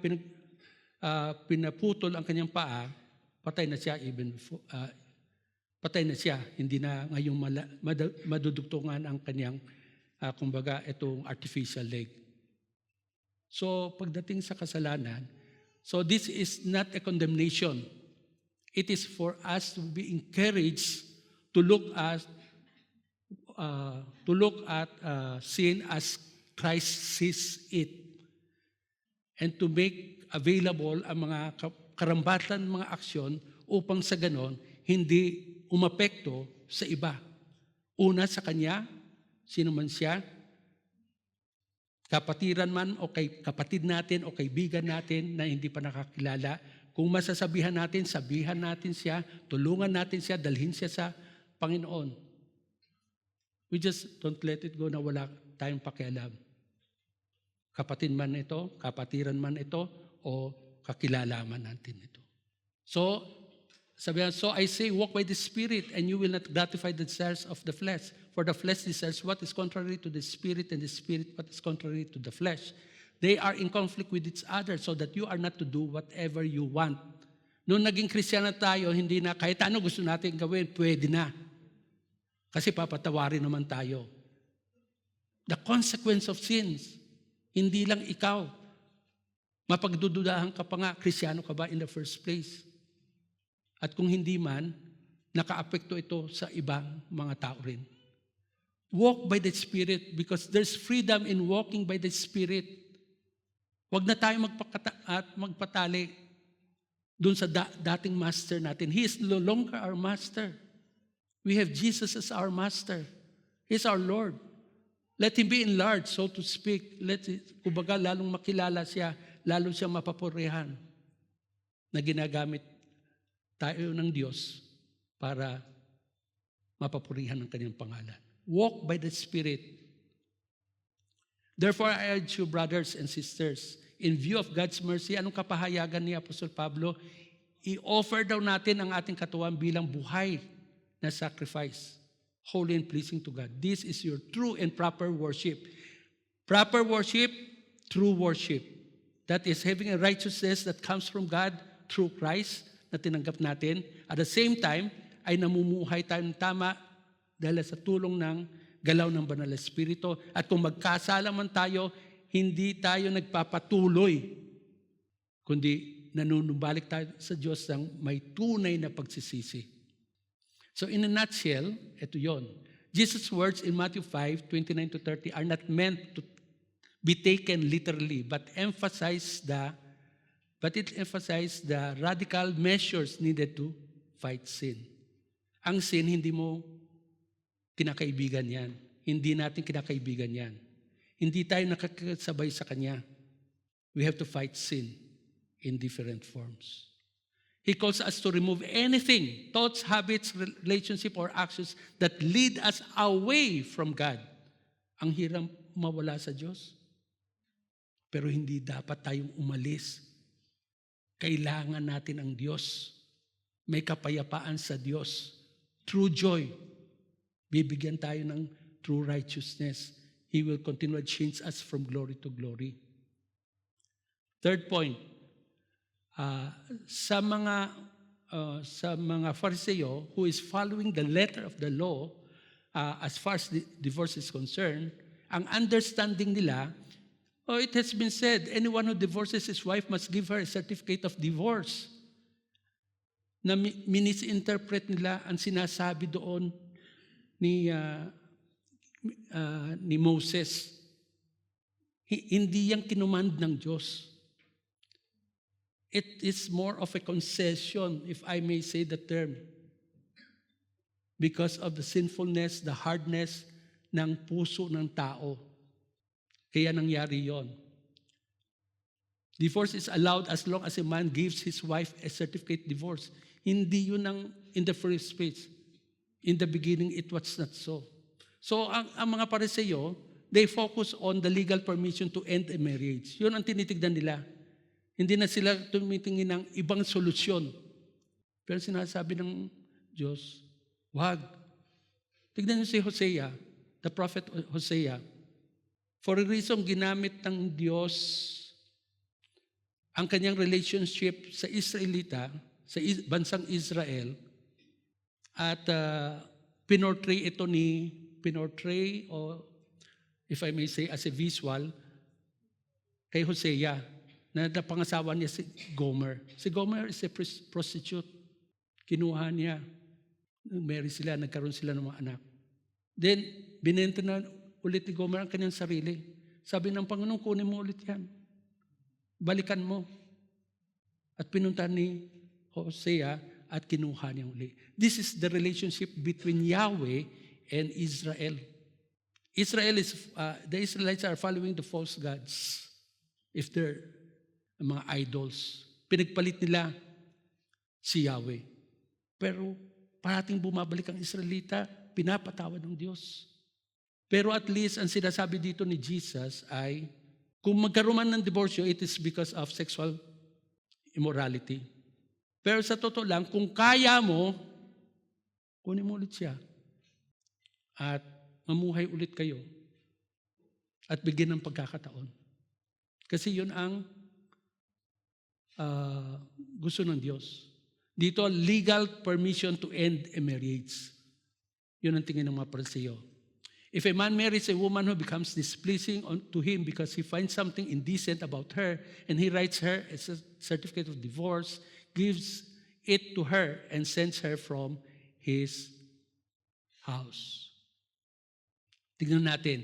pinaputol ang kanyang paa, patay na siya even before, patay na siya. Hindi na ngayong madudugtungan ang kanyang, kumbaga, itong artificial leg. So, pagdating sa kasalanan, so this is not a condemnation. It is for us to be encouraged to look at sin as Christ sees it, and to make available ang mga karambatan, mga aksyon upang sa ganon hindi umapekto sa iba. Una sa kanya, sino man siya, kapatiran man o kay kapatid natin o kaibigan natin na hindi pa nakakilala. Kung masasabihan natin, sabihan natin siya, tulungan natin siya, dalhin siya sa Panginoon. We just don't let it go na wala tayong pakialam. Kapatid man ito, kapatiran man ito, o kakilalaman natin ito. So, sabihan, so I say, walk by the Spirit, and you will not gratify the desires of the flesh. For the flesh desires what is contrary to the Spirit, and the Spirit what is contrary to the flesh. They are in conflict with each other, so that you are not to do whatever you want. Noong naging Kristiyano tayo, hindi na kahit ano gusto natin gawin, pwede na. Kasi papatawarin naman tayo. The consequence of sins, hindi lang ikaw. Mapagdududahan ka pa nga, Kristiyano ka ba in the first place? At kung hindi man, nakaapekto ito sa ibang mga tao rin. Walk by the Spirit because there's freedom in walking by the Spirit. Huwag na tayo magpatali dun sa dating master natin. He is no longer our master. We have Jesus as our master. He's our Lord. Let him be enlarged, so to speak. Kumbaga, lalong makilala siya, lalo siya mapapurihan na ginagamit tayo ng Diyos para mapapurihan ng kanyang pangalan. Walk by the Spirit. Therefore, I urge you, brothers and sisters, in view of God's mercy, anong kapahayagan ni Apostol Pablo? I-offer daw natin ang ating katawan bilang buhay na sacrifice, holy and pleasing to God. This is your true and proper worship. Proper worship, true worship. That is having a righteousness that comes from God through Christ na tinanggap natin. At the same time, ay namumuhay tayo ng tama dahil sa tulong ng galaw ng Banal na Espiritu. At kung magkasala man tayo, hindi tayo nagpapatuloy, kundi nanunumbalik tayo sa Diyos ng may tunay na pagsisisi. So in a nutshell, ito yon. Jesus' words in Matthew 5:29-30 are not meant to be taken literally, but it emphasizes the radical measures needed to fight sin. Ang sin, hindi mo kinakaibigan yan. Hindi natin kinakaibigan yan. Hindi tayo nakakasabay sa Kanya. We have to fight sin in different forms. He calls us to remove anything, thoughts, habits, relationship, or actions that lead us away from God. Ang hirap mawala sa Diyos. Pero hindi dapat tayong umalis. Kailangan natin ang Diyos. May kapayapaan sa Diyos. True joy. Bibigyan tayo ng true righteousness. He will continue to change us from glory to glory. Third point, sa mga Fariseo who is following the letter of the law, as far as divorce is concerned, ang understanding nila, it has been said, anyone who divorces his wife must give her a certificate of divorce. Na misinterpret nila ang sinasabi doon ni Moses. Hindi yan kinumand ng Diyos. It is more of a concession, if I may say the term, because of the sinfulness, the hardness ng puso ng tao. Kaya nangyari yon. Divorce is allowed as long as a man gives his wife a certificate divorce. Hindi yun ang in the first place. In the beginning, it was not so. So, ang mga Pariseo, they focus on the legal permission to end a marriage. Yun ang tinitignan nila. Hindi na sila tumitingin ng ibang solusyon. Pero sinasabi ng Diyos, wag. Tignan niyo si Hosea, the prophet Hosea. For a reason, ginamit ng Diyos ang kanyang relationship sa Israelita, sa bansang Israel, at pinortray o if I may say as a visual, kay Hosea, na napangasawa niya si Gomer. Si Gomer is a prostitute. Kinuha niya. Marry sila, nagkaroon sila ng mga anak. Then, binenta na ulit ni Gomer ang kanyang sarili. Sabi ng Panginoon, kunin mo ulit yan. Balikan mo. At pinunta ni Hosea at kinuha niya ulit. This is the relationship between Yahweh and Israel. The Israelites are following the false gods. If they're mga idols. Pinagpalit nila si Yahweh. Pero parating bumabalik ang Israelita, pinapatawad ng Diyos. Pero at least ang sinasabi dito ni Jesus ay, kung magkaroon man ng divorce, it is because of sexual immorality. Pero sa totoo lang, kung kaya mo, kunin mo ulit siya. At mamuhay ulit kayo. At bigyan ng pagkakataon. Kasi yun ang gusto ng Diyos. Dito, legal permission to end a marriage. Yun ang tingin ng mga Pariseo. If a man marries a woman who becomes displeasing to him because he finds something indecent about her and he writes her a certificate of divorce, gives it to her and sends her from his house. Tignan natin.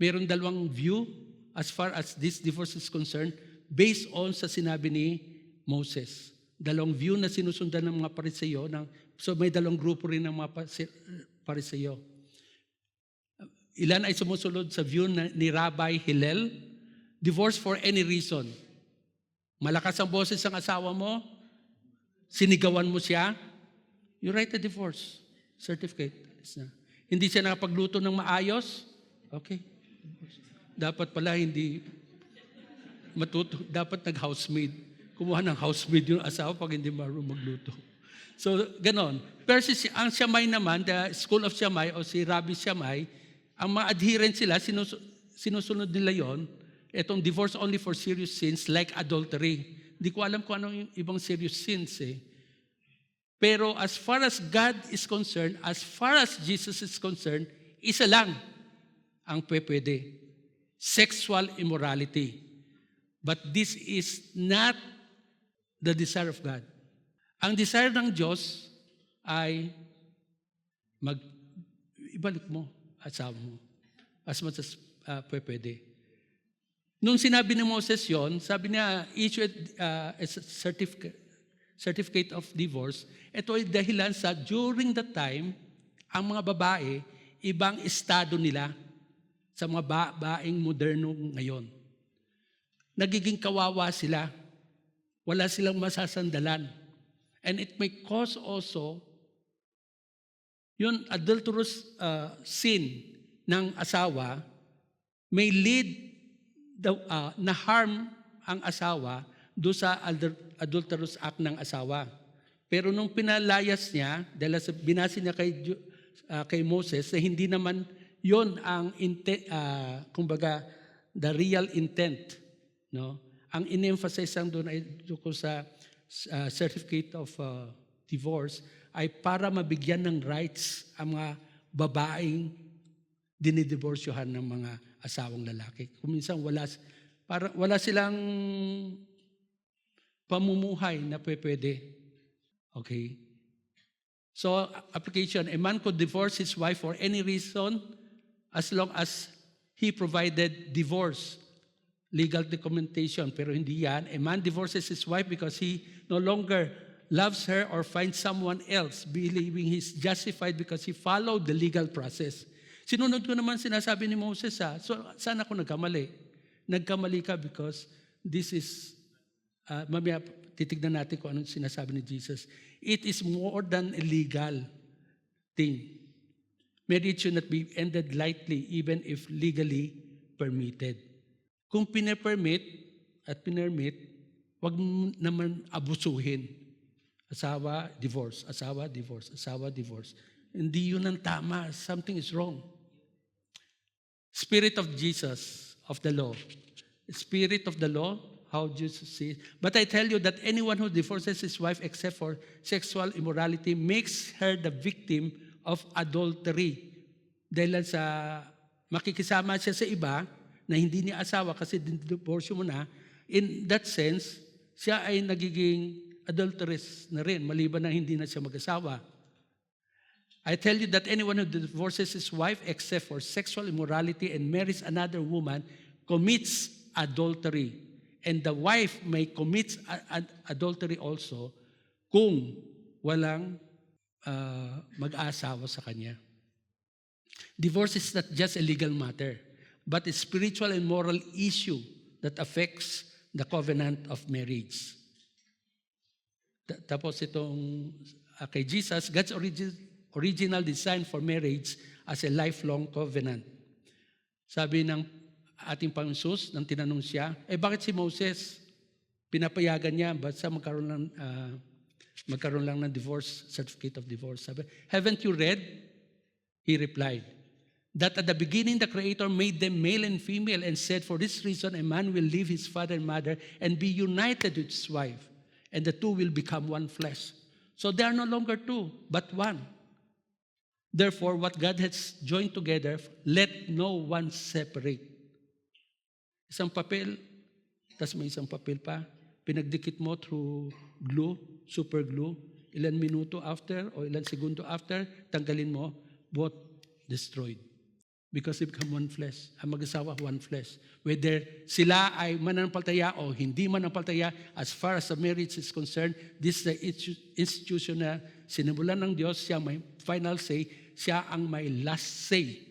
Mayroon dalawang view as far as this divorce is concerned based on sa sinabi ni Moses. Dalawang view na sinusundan ng mga Pariseo. So may dalawang grupo rin ng mga Pariseo. Ilan ay sumusunod sa view ni Rabbi Hillel? Divorce for any reason. Malakas ang boses ng asawa mo, sinigawan mo siya, you write a divorce certificate. Hindi siya nakapagluto ng maayos, okay. Dapat pala hindi dapat nag-housemaid. Kumuha ng housemaid yung asawa pag hindi marunong magluto. So, ganon. Pero ang Shammai naman, the School of Shammai o si Rabbi Shammai, ang mga adherent sila, sinusunod nila yon. Itong divorce only for serious sins like adultery. Hindi ko alam kung anong yung ibang serious sins eh. Pero as far as God is concerned, as far as Jesus is concerned, isa lang ang pwede. Sexual immorality. But this is not the desire of God. Ang desire ng Diyos ay ibalik mo asawa mo as much as pwede. Nung sinabi ni Moses yon, sabi niya, issue a certificate of divorce. Ito ay dahilan sa during the time, ang mga babae, ibang estado nila sa mga babaeng moderno ngayon. Nagiging kawawa sila. Wala silang masasandalan. And it may cause also yung adulterous sin ng asawa may lead na harm ang asawa do sa adulterous act ng asawa. Pero nung pinalayas niya, dahil binasi niya kay Moses, na hindi naman yon ang kumbaga, the real intent. No? Ang in-emphasize lang doon ay sa certificate of divorce ay para mabigyan ng rights ang mga babaeng dinidiborsyohan ng mga asawang lalaki. Kung minsan wala silang pamumuhay na pwede. Okay? So, application, a man could divorce his wife for any reason as long as he provided divorce, legal documentation. Pero hindi yan. A man divorces his wife because he no longer loves her or finds someone else, believing he's justified because he followed the legal process. Sinunod ko naman sinasabi ni Moses, so saan ako nagkamali? Nagkamali ka because this is, mamaya titignan natin kung anong sinasabi ni Jesus. It is more than a legal thing. Marriage should not be ended lightly even if legally permitted. Kung pinapermit, wag naman abusuhin. Asawa, divorce. Asawa, divorce. Asawa, divorce. Hindi yun ang tama. Something is wrong. Spirit of Jesus, of the law. Spirit of the law, how Jesus says. But I tell you that anyone who divorces his wife except for sexual immorality makes her the victim of adultery. Dahil sa makikisama siya sa iba na hindi niya asawa kasi divorce mo na, in that sense, siya ay nagiging adulteress na rin, maliban na hindi na siya mag-asawa. I tell you that anyone who divorces his wife except for sexual immorality and marries another woman commits adultery. And the wife may commit adultery also kung walang mag-aasawa sa kanya. Divorce is not just a legal matter, but a spiritual and moral issue that affects the covenant of marriage. Tapos itong kay Jesus, God's original design for marriage as a lifelong covenant. Sabi ng ating Panginoon Jesus, nang tinanong siya, bakit si Moses, pinapayagan niya, basta magkaroon lang ng divorce, certificate of divorce. Sabi, haven't you read? He replied, that at the beginning the Creator made them male and female and said, for this reason a man will leave his father and mother and be united with his wife, and the two will become one flesh. So they are no longer two, but one. Therefore, what God has joined together, let no one separate. Isang papel, tas may isang papel pa, pinagdikit mo through glue, super glue, ilan minuto after o ilan segundo after, tanggalin mo, both destroyed. Because they become one flesh. Ang mag-asawa, one flesh. Whether sila ay mananampalataya o hindi mananampalataya, as far as the marriage is concerned, this is the institution na sinimulan ng Diyos, siya may final say, siya ang may last say.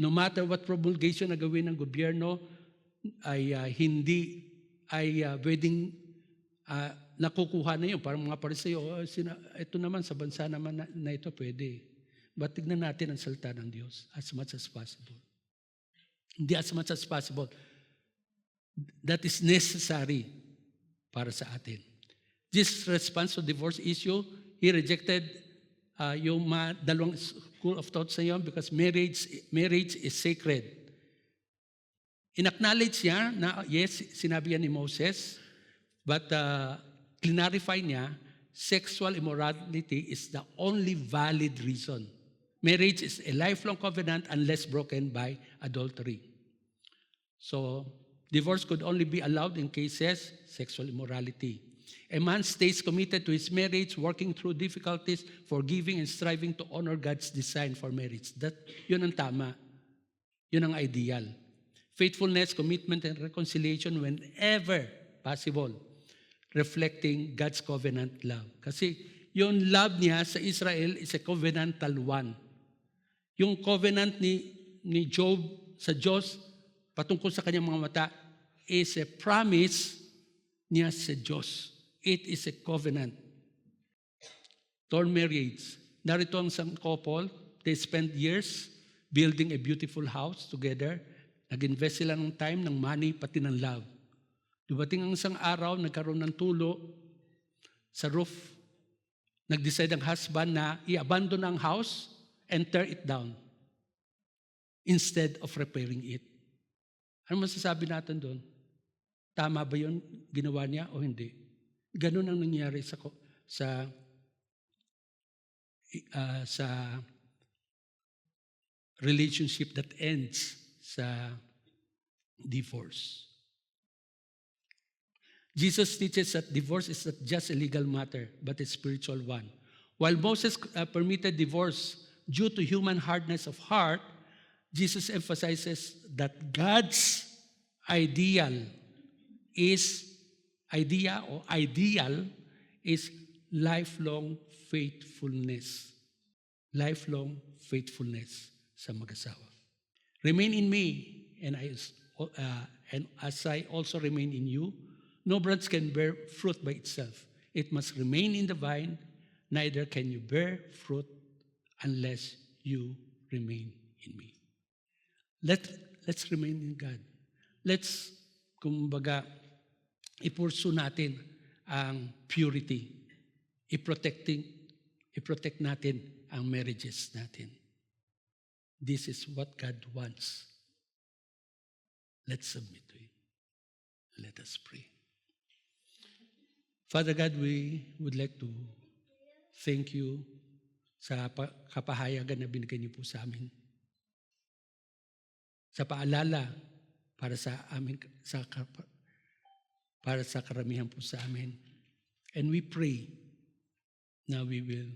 No matter what promulgation na gawin ng gobyerno, ay hindi ay pwedeng nakukuha na yun. Parang mga Pariseo, ito naman sa bansa naman na ito pwede. But tignan natin ang salita ng Diyos as much as possible. Hindi as much as possible. That is necessary para sa atin. This response to divorce issue, he rejected yung dalawang school of thoughts na yun because marriage is sacred. In-acknowledge niya na yes, sinabi yan ni Moses, but clarify niya, sexual immorality is the only valid reason. Marriage is a lifelong covenant unless broken by adultery. So, divorce could only be allowed in cases sexual immorality. A man stays committed to his marriage, working through difficulties, forgiving and striving to honor God's design for marriage. Yun ang tama. Yun ang ideal. Faithfulness, commitment, and reconciliation whenever possible, reflecting God's covenant love. Kasi yung love niya sa Israel is a covenantal one. Yung covenant ni Job sa Diyos patungkol sa kanyang mga mata is a promise niya sa Diyos. It is a covenant. Torn marriage. Narito ang isang couple, they spend years building a beautiful house together. Nag-invest sila ng time, ng money, pati ng love. Dumating ang isang araw, nagkaroon ng tulo sa roof. Nag-decide ang husband na i-abandon ang house and tear it down instead of repairing it. Ano masasabi natin doon? Tama ba yun ginawa niya o hindi? Ganun ang nangyari sa relationship that ends sa divorce. Jesus teaches that divorce is not just a legal matter, but a spiritual one. While Moses permitted divorce due to human hardness of heart, Jesus emphasizes that God's ideal is lifelong faithfulness. Lifelong faithfulness sa mag-asawa. Remain in me, and as I also remain in you. No branch can bear fruit by itself. It must remain in the vine, neither can you bear fruit unless you remain in me. Let's remain in God. Let's, kumbaga, i-pursue natin ang purity. I-protect natin ang marriages natin. This is what God wants. Let's submit to Him. Let us pray. Father God, we would like to thank you sa kapahayagan na binigay niyo po sa amin. Sa paalala para sa amin, para sa karamihan po sa amin. And we pray na we will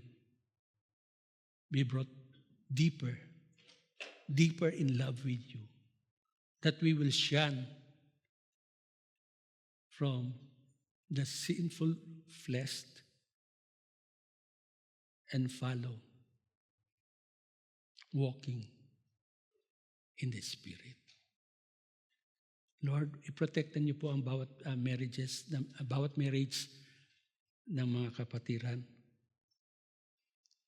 be brought deeper in love with you. That we will shun from the sinful flesh and follow, walking in the Spirit. Lord, i-protectan niyo po ang bawat bawat marriage ng mga kapatiran.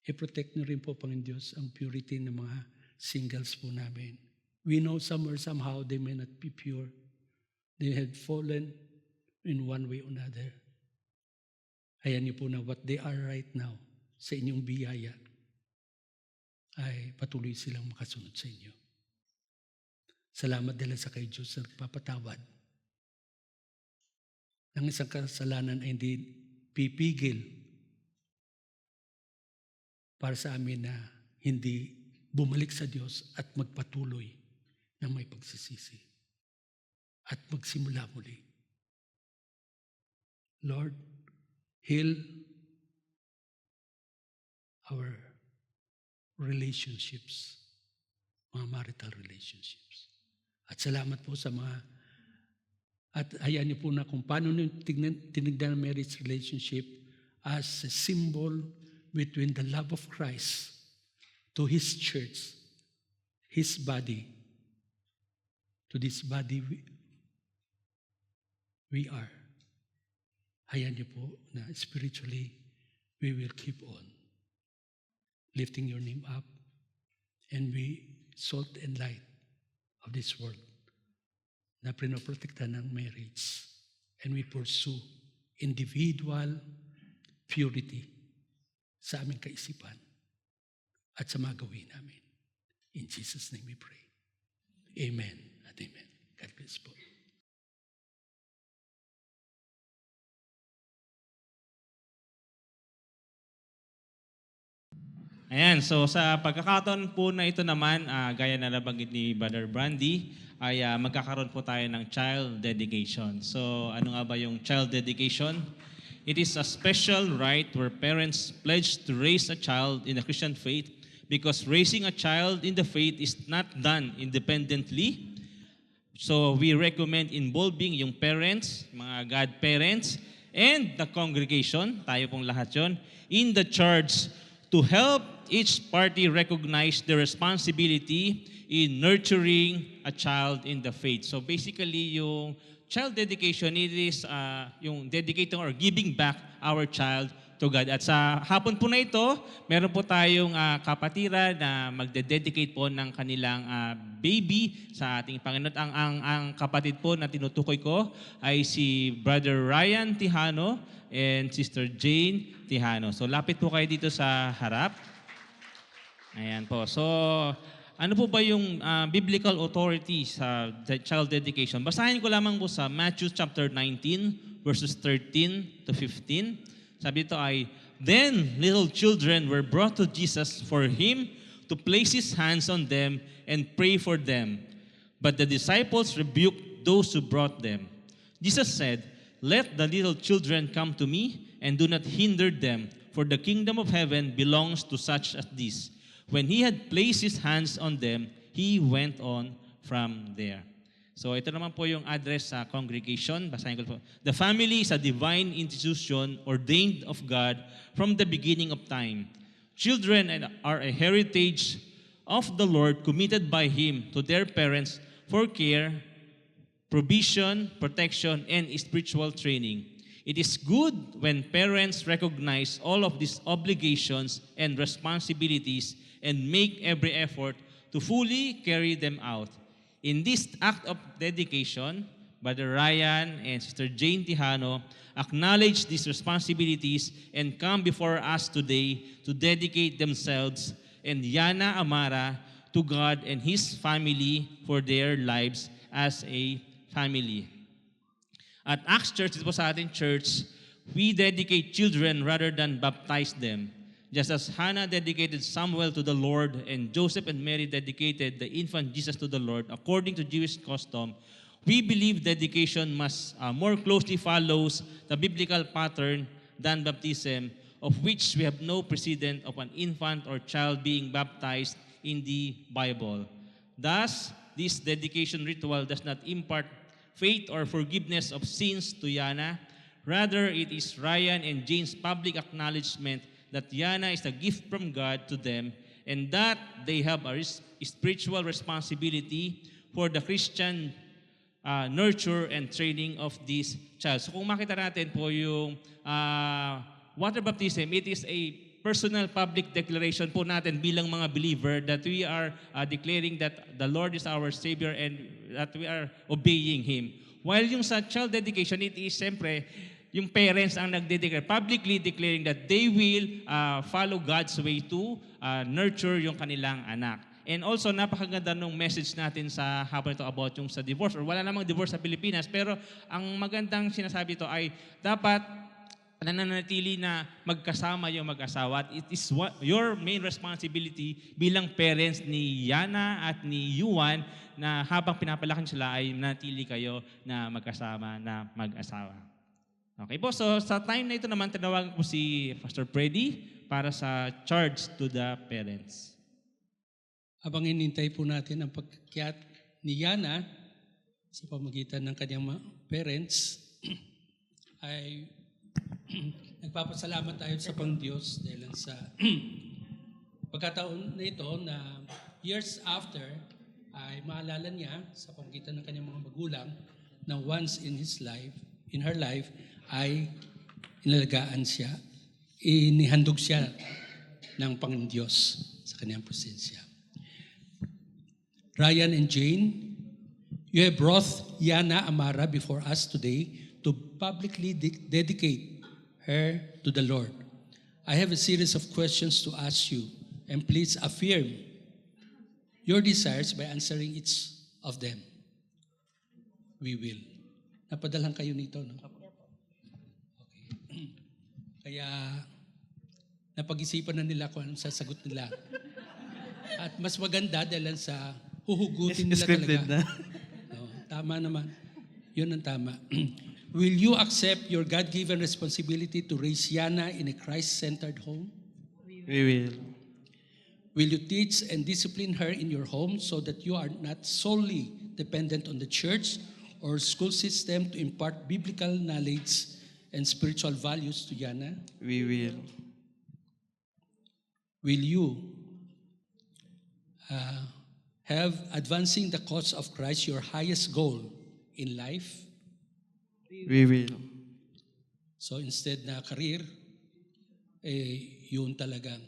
I-protect niyo rin po, Panginoon Diyos, ang purity ng mga singles po namin. We know somewhere, somehow, they may not be pure. They had fallen in one way or another. Ayan niyo po na what they are right now sa inyong biyaya ay patuloy silang makasunod sa inyo. Salamat dahil sa kay Diyos sa nagpapatawad. Ang isang kasalanan ay hindi pipigil para sa amin na hindi bumalik sa Diyos at magpatuloy na may pagsisisi at magsimula muli. Lord, heal our relationships, mga marital relationships. At salamat po sa at hayaan niyo po na kung paano niyo tinignan ang marriage relationship as a symbol between the love of Christ to His church, His body. To this body we are. Hayaan niyo po na spiritually, we will keep on lifting your name up and be salt and light of this world na pinoprotekta ng marriage. And we pursue individual purity sa aming kaisipan at sa mga gawin namin. In Jesus' name we pray. Amen at amen. God bless po. Ayan, so sa pagkakataon po na ito naman, gaya na nabanggit ni Brother Brandy, ay magkakaroon po tayo ng child dedication. So ano nga ba yung child dedication? It is a special rite where parents pledge to raise a child in the Christian faith because raising a child in the faith is not done independently. So we recommend involving yung parents, mga godparents, and the congregation, tayo pong lahat yon, in the charge to help each party recognize the responsibility in nurturing a child in the faith. So basically, yung child dedication, it is yung dedicating or giving back our child to God. At sa hapon po na ito, meron po tayong kapatiran na magde-dedicate po ng kanilang baby sa ating Panginoon. Ang kapatid po na tinutukoy ko ay si Brother Ryan Tihano and Sister Jane Tihano. So lapit po kayo dito sa harap. Ayan po. So ano po ba yung biblical authority sa child dedication? Basahin ko lamang po sa Matthew chapter 19 verses 13 to 15. Sabi dito ay, "Then little children were brought to Jesus for him to place his hands on them and pray for them. But the disciples rebuked those who brought them. Jesus said, 'Let the little children come to me and do not hinder them, for the kingdom of heaven belongs to such as these.' When he had placed his hands on them, he went on from there." So ito naman po yung address sa congregation. Basahin ko po. "The family is a divine institution ordained of God from the beginning of time. Children are a heritage of the Lord committed by Him to their parents for care, provision, protection, and spiritual training. It is good when parents recognize all of these obligations and responsibilities and make every effort to fully carry them out. In this act of dedication, Brother Ryan and Sister Jane Tihano acknowledge these responsibilities and come before us today to dedicate themselves and Yana Amara to God and His family for their lives as a family. At Acts Church, ito po sa ating church, we dedicate children rather than baptize them. Just as Hannah dedicated Samuel to the Lord and Joseph and Mary dedicated the infant Jesus to the Lord, according to Jewish custom, we believe dedication must more closely follows the biblical pattern than baptism, of which we have no precedent of an infant or child being baptized in the Bible. Thus, this dedication ritual does not impart faith or forgiveness of sins to Yana. Rather, it is Ryan and Jane's public acknowledgement that Yana is a gift from God to them and that they have a spiritual responsibility for the Christian nurture and training of this child. So kung makita natin po yung water baptism, it is a personal public declaration po natin bilang mga believer that we are declaring that the Lord is our Savior and that we are obeying Him. While yung sa child dedication, it is siyempre yung parents ang nagde-declare, publicly declaring that they will follow God's way to nurture yung kanilang anak. And also, napakaganda nung message natin sa hapon ito about yung sa divorce, or wala namang divorce sa Pilipinas, pero ang magandang sinasabi ito ay dapat nananatili na magkasama yung mag-asawa. It is your main responsibility bilang parents ni Yana at ni Yuan na habang pinapalaki sila ay nanatili kayo na magkasama na mag-asawa. Okay po, so sa time na ito naman, tinawagan ko si Pastor Freddy para sa charge to the parents. Habang inintay po natin ang pagkakyat ni Yana sa pamagitan ng kanyang parents, ay nagpapasalamat tayo sa Panginoon Diyos dahil sa pagkataon na ito na years after, ay maalala niya sa pamagitan ng kanyang mga magulang na once in her life, ay inalagaan siya, inihandog siya ng Panginoon Diyos sa kanyang presensya. Ryan and Jane, you have brought Yana Amara before us today to publicly dedicate her to the Lord. I have a series of questions to ask you, and please affirm your desires by answering each of them. We will. Napadalan kayo nito, no? Okay. Kaya napag-isipan na nila kung anong sasagot nila. At mas maganda dahil sa huhugutin nila Scripted talaga. na. No, tama naman. Yun ang tama. Will you accept your God-given responsibility to raise Yana in a Christ-centered home? We will. Will you teach and discipline her in your home so that you are not solely dependent on the church or school system to impart biblical knowledge and spiritual values to Yana? We will. Will you have advancing the cause of Christ your highest goal in life? We will. So instead na career, yun talagang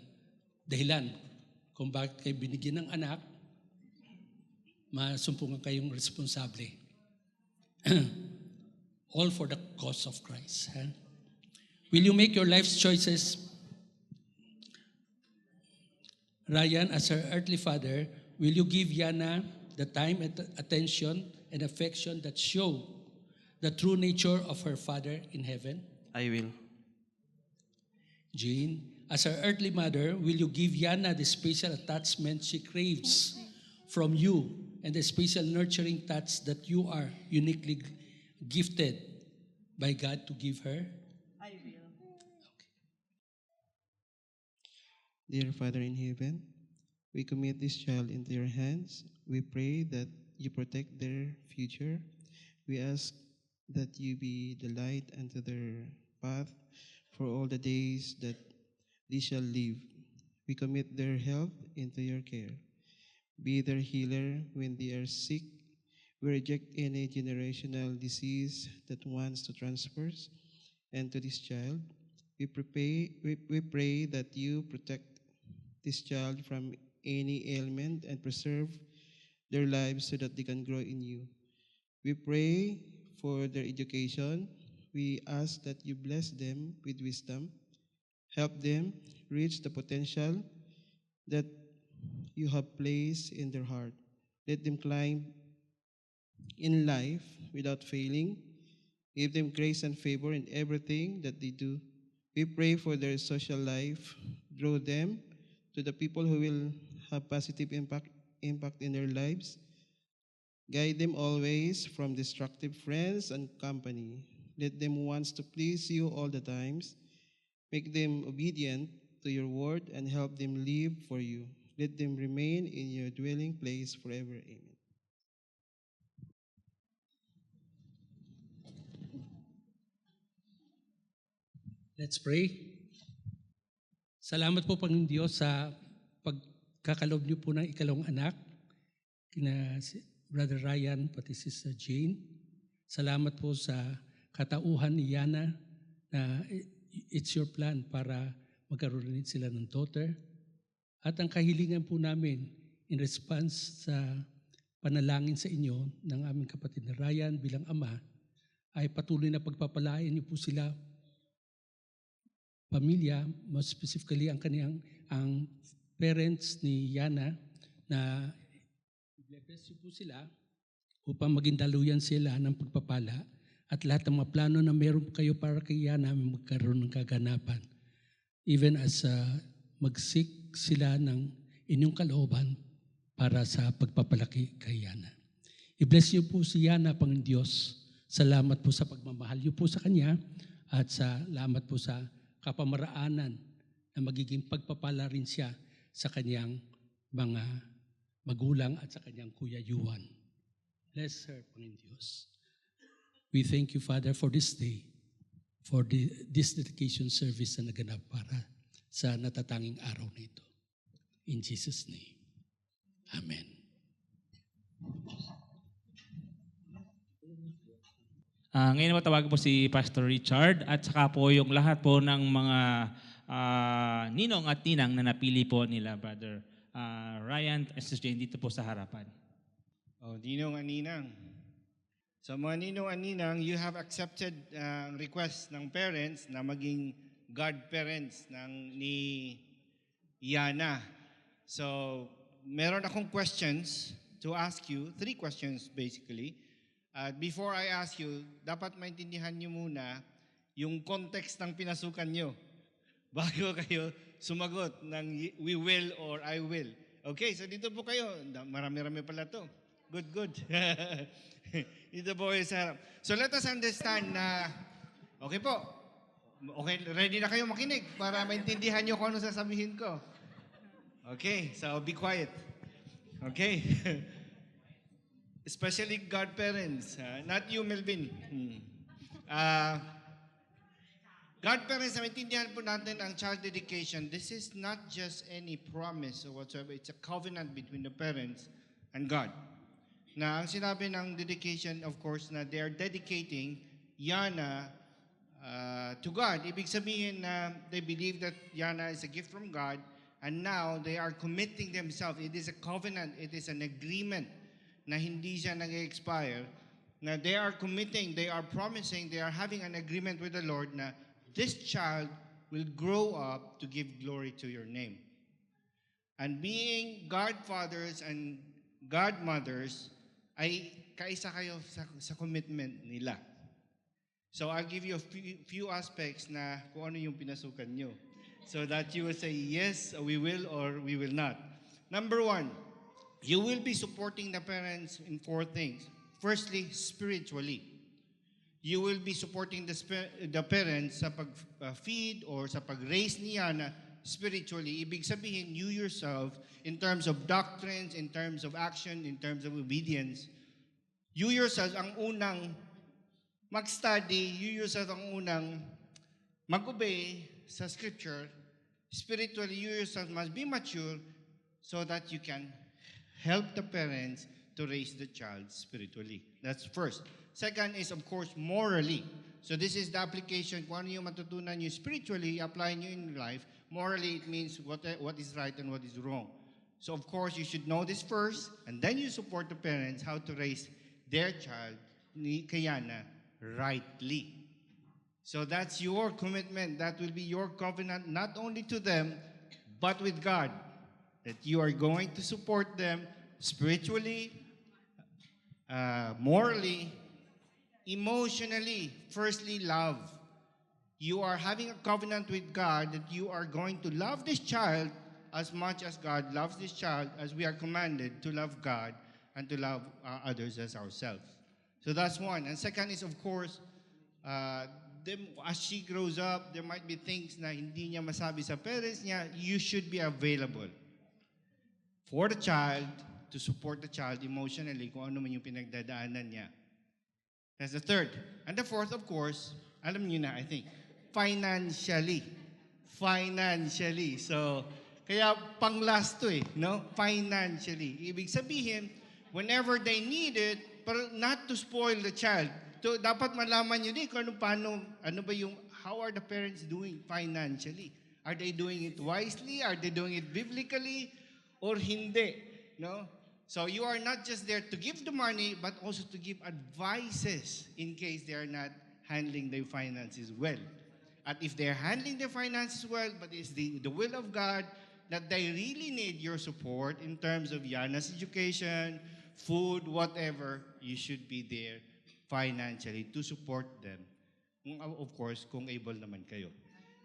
dahilan kung bakit kayo binigyan ng anak, masumpungan kayong responsable. All for the cause of Christ. Huh? Will you make your life's choices? Ryan, as her earthly father, will you give Yana the time and attention and affection that show the true nature of her father in heaven? I will. Jane, as her earthly mother, will you give Yana the special attachment she craves from you and the special nurturing touch that you are uniquely gifted by God to give her? Dear Father in heaven, we commit this child into your hands. We pray that you protect their future. We ask that you be the light unto their path for all the days that they shall live. We commit their health into your care. Be their healer when they are sick. We reject any generational disease that wants to transfer and to this child. We pray that you protect this child from any ailment and preserve their lives so that they can grow in you. We pray for their education. We ask that you bless them with wisdom. Help them reach the potential that you have placed in their heart. Let them climb in life without failing. Give them grace and favor in everything that they do. We pray for their social life. Draw them to the people who will have positive impact in their lives. Guide them always from destructive friends and company. Let them want to please you all the times. Make them obedient to your word and help them live for you. Let them remain in your dwelling place forever. Amen. Let's pray. Salamat po, Panginoon Diyos, sa pagkakalob niyo po ng ikalawang anak, kina si Brother Ryan, pati Sister Jane. Salamat po sa katauhan ni Yana na it's your plan para magkaroon rin sila ng daughter. At ang kahilingan po namin in response sa panalangin sa inyo ng aming kapatid na Ryan bilang ama, ay patuloy na pagpapalain niyo po sila, pamilya, most specifically ang parents ni Yana, na bless niyo po sila upang maging daluyan sila ng pagpapala at lahat ng mga plano na meron kayo para kay Yana magkaroon ng kaganapan. Even as magsik sila ng inyong kalooban para sa pagpapalaki kay Yana. I-bless niyo po si Yana, Panginoon Diyos. Salamat po sa pagmamahal niyo po sa kanya at salamat po sa kapamaraanan na magiging pagpapala rin siya sa kanyang mga magulang at sa kanyang Kuya Yuan. Bless her, Panginoon Diyos. We thank you, Father, for this day, for this dedication service na naganap para sa natatanging araw na ito. In Jesus' name. Amen. Ngayon matawagan po si Pastor Richard at saka po yung lahat po ng mga ninong at ninang na napili po nila, Brother Ryan at Sister Jane dito po sa harapan. Oh, ninong at ninang. So mga ninong at ninang, you have accepted request ng parents na maging godparents ni Yana. So meron akong questions to ask you, 3 questions basically. Before I ask you, dapat maintindihan nyo muna yung context ng pinasukan nyo bago kayo sumagot ng we will or I will. Okay, so dito po kayo. Marami-rami pala to. Good. Dito po kayo sa harap. So let us understand na, okay po, okay, ready na kayo makinig para maintindihan nyo kung ano sasabihin ko. Okay, so be quiet. Okay. Especially godparents, not you, Melvin. Godparents, maintindihan po natin ang child dedication. This is not just any promise or whatsoever. It's a covenant between the parents and God. Na ang sinabi ng dedication, of course, na they are dedicating Yana to God. Ibig sabihin na they believe that Yana is a gift from God and now they are committing themselves. It is a covenant. It is an agreement na hindi siya nag-expire, na they are committing, they are promising, they are having an agreement with the Lord na this child will grow up to give glory to your name. And being godfathers and godmothers, ay kaisa kayo sa commitment nila. So I'll give you a few aspects na kung ano yung pinasukan nyo. So that you will say, yes, we will or we will not. Number 1, you will be supporting the parents in 4 things. Firstly, spiritually. You will be supporting the parents sa pag-feed or sa pag-raise ni Yana spiritually. Ibig sabihin, you yourself, in terms of doctrines, in terms of action, in terms of obedience, you yourself ang unang mag-study, you yourself ang unang mag-obey sa scripture. Spiritually, you yourself must be mature so that you can help the parents to raise the child spiritually. That's first. Second is, of course, morally. So this is the application. Kung ano yung matutunan nyo spiritually, apply nyo in life. Morally, it means what is right and what is wrong. So, of course, you should know this first, and then you support the parents how to raise their child, ni Kayana, rightly. So that's your commitment. That will be your covenant, not only to them, but with God. That you are going to support them spiritually, morally, emotionally. Firstly, love. You are having a covenant with God that you are going to love this child as much as God loves this child, as we are commanded to love God and to love others as ourselves. So that's one. And second is, of course, as she grows up, there might be things na hindi niya masabi sa parents niya. You should be available for the child, to support the child emotionally kung ano man yung pinagdadaanan niya. That's the third. And the fourth, of course, alam niyo na, I think, financially. Financially. So, kaya pang last to no? Financially. Ibig sabihin, whenever they need it, pero not to spoil the child. So, dapat malaman nyo din kung how are the parents doing financially? Are they doing it wisely? Are they doing it biblically? Or hindi, no? So you are not just there to give the money, but also to give advices in case they are not handling their finances well. At if they're handling their finances well, but it's the will of God that they really need your support in terms of Yana's education, food, whatever, you should be there financially to support them. Of course, kung able naman kayo.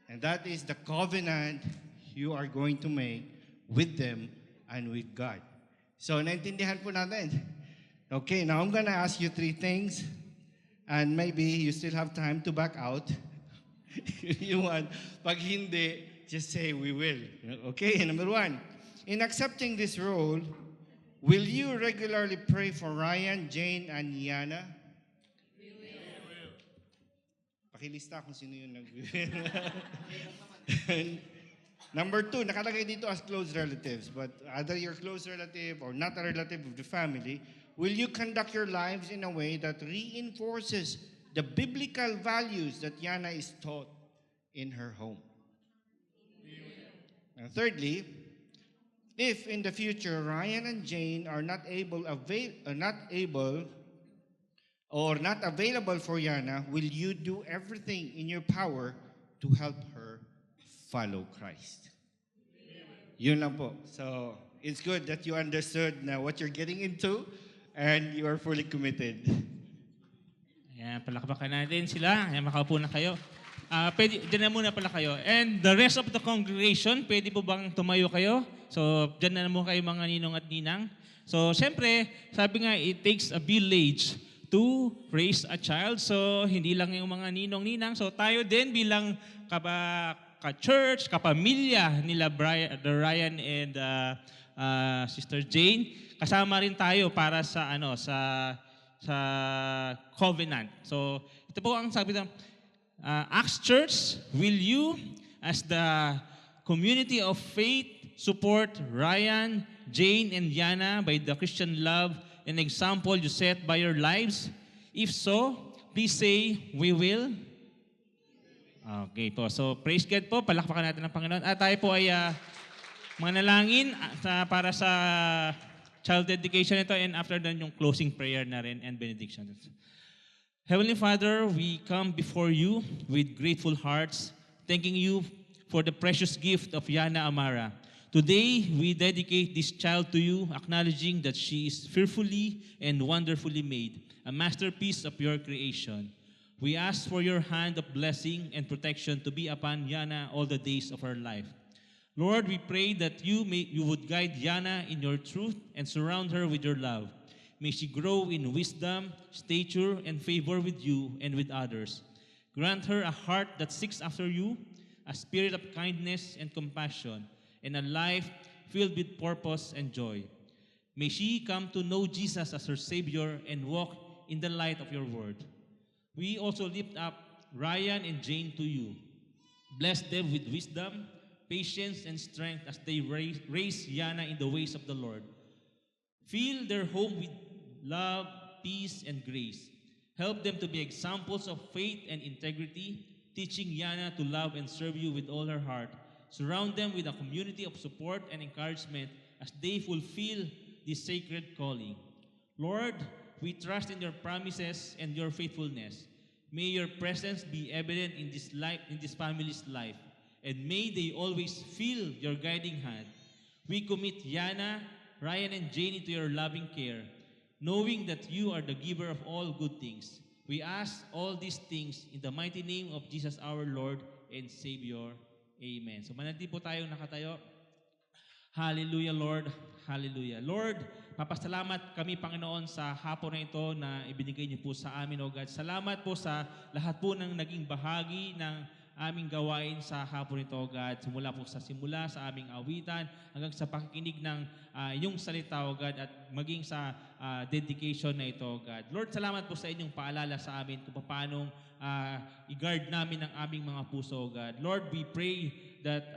And that is the covenant you are going to make with them and with God. So, naintindihan po natin. Okay, now I'm gonna ask you 3 things, and maybe you still have time to back out. If you want. Pag hindi, just say we will. Okay, number 1. In accepting this role, will you regularly pray for Ryan, Jane, and Yana? We will. Pakilista kung sino yung nag-will. Number 2, nakalagay dito as close relatives, but either you're close relative or not a relative of the family, will you conduct your lives in a way that reinforces the biblical values that Yana is taught in her home? And thirdly, if in the future Ryan and Jane are not available for Yana, will you do everything in your power to help her follow Christ? Yun lang po. So, it's good that you understood na what you're getting into and you are fully committed. Ayan, palakpakan natin sila. Ayan, makaupo na kayo. Pwede, dyan na muna pala kayo. And the rest of the congregation, pwede po bang tumayo kayo? So, dyan na muna kayo mga ninong at ninang. So, siyempre, sabi nga, it takes a village to raise a child. So, hindi lang yung mga ninong-ninang. So, tayo din bilang ka-church, kapamilya nila Ryan and Sister Jane, kasama rin tayo para sa sa covenant. So, ito po ang sabi ng Acts Church, will you as the community of faith support Ryan, Jane, and Yana by the Christian love and example you set by your lives? If so, please say, we will. Okay po. So, praise God po. Palakpakan natin ang Panginoon. At tayo po ay manalangin para sa child dedication ito, and after that yung closing prayer na rin and benediction. Heavenly Father, we come before you with grateful hearts, thanking you for the precious gift of Yana Amara. Today, we dedicate this child to you, acknowledging that she is fearfully and wonderfully made, a masterpiece of your creation. We ask for your hand of blessing and protection to be upon Yana all the days of her life. Lord, we pray that you would guide Yana in your truth and surround her with your love. May she grow in wisdom, stature, and favor with you and with others. Grant her a heart that seeks after you, a spirit of kindness and compassion, and a life filled with purpose and joy. May she come to know Jesus as her Savior and walk in the light of your word. We also lift up Ryan and Jane to you. Bless them with wisdom, patience, and strength as they raise Yana in the ways of the Lord. Fill their home with love, peace, and grace. Help them to be examples of faith and integrity, teaching Yana to love and serve you with all her heart. Surround them with a community of support and encouragement as they fulfill this sacred calling. Lord, we trust in your promises and your faithfulness. May your presence be evident in this family's life, and may they always feel your guiding hand. We commit Yana, Ryan, and Jane into your loving care, knowing that you are the giver of all good things. We ask all these things in the mighty name of Jesus our Lord and Savior. Amen. So manatili po tayong nakatayo. Hallelujah, Lord. Hallelujah. Lord, papasalamat kami, Panginoon, sa hapon na ito na ibinigay niyo po sa amin, O God. Salamat po sa lahat po ng naging bahagi ng aming gawain sa hapon ito, O God. Simula sa aming awitan hanggang sa pakikinig ng iyong salita, O God, at maging sa dedication na ito, O God. Lord, salamat po sa inyong paalala sa amin kung paano i-guard namin ang aming mga puso, O God. Lord, we pray that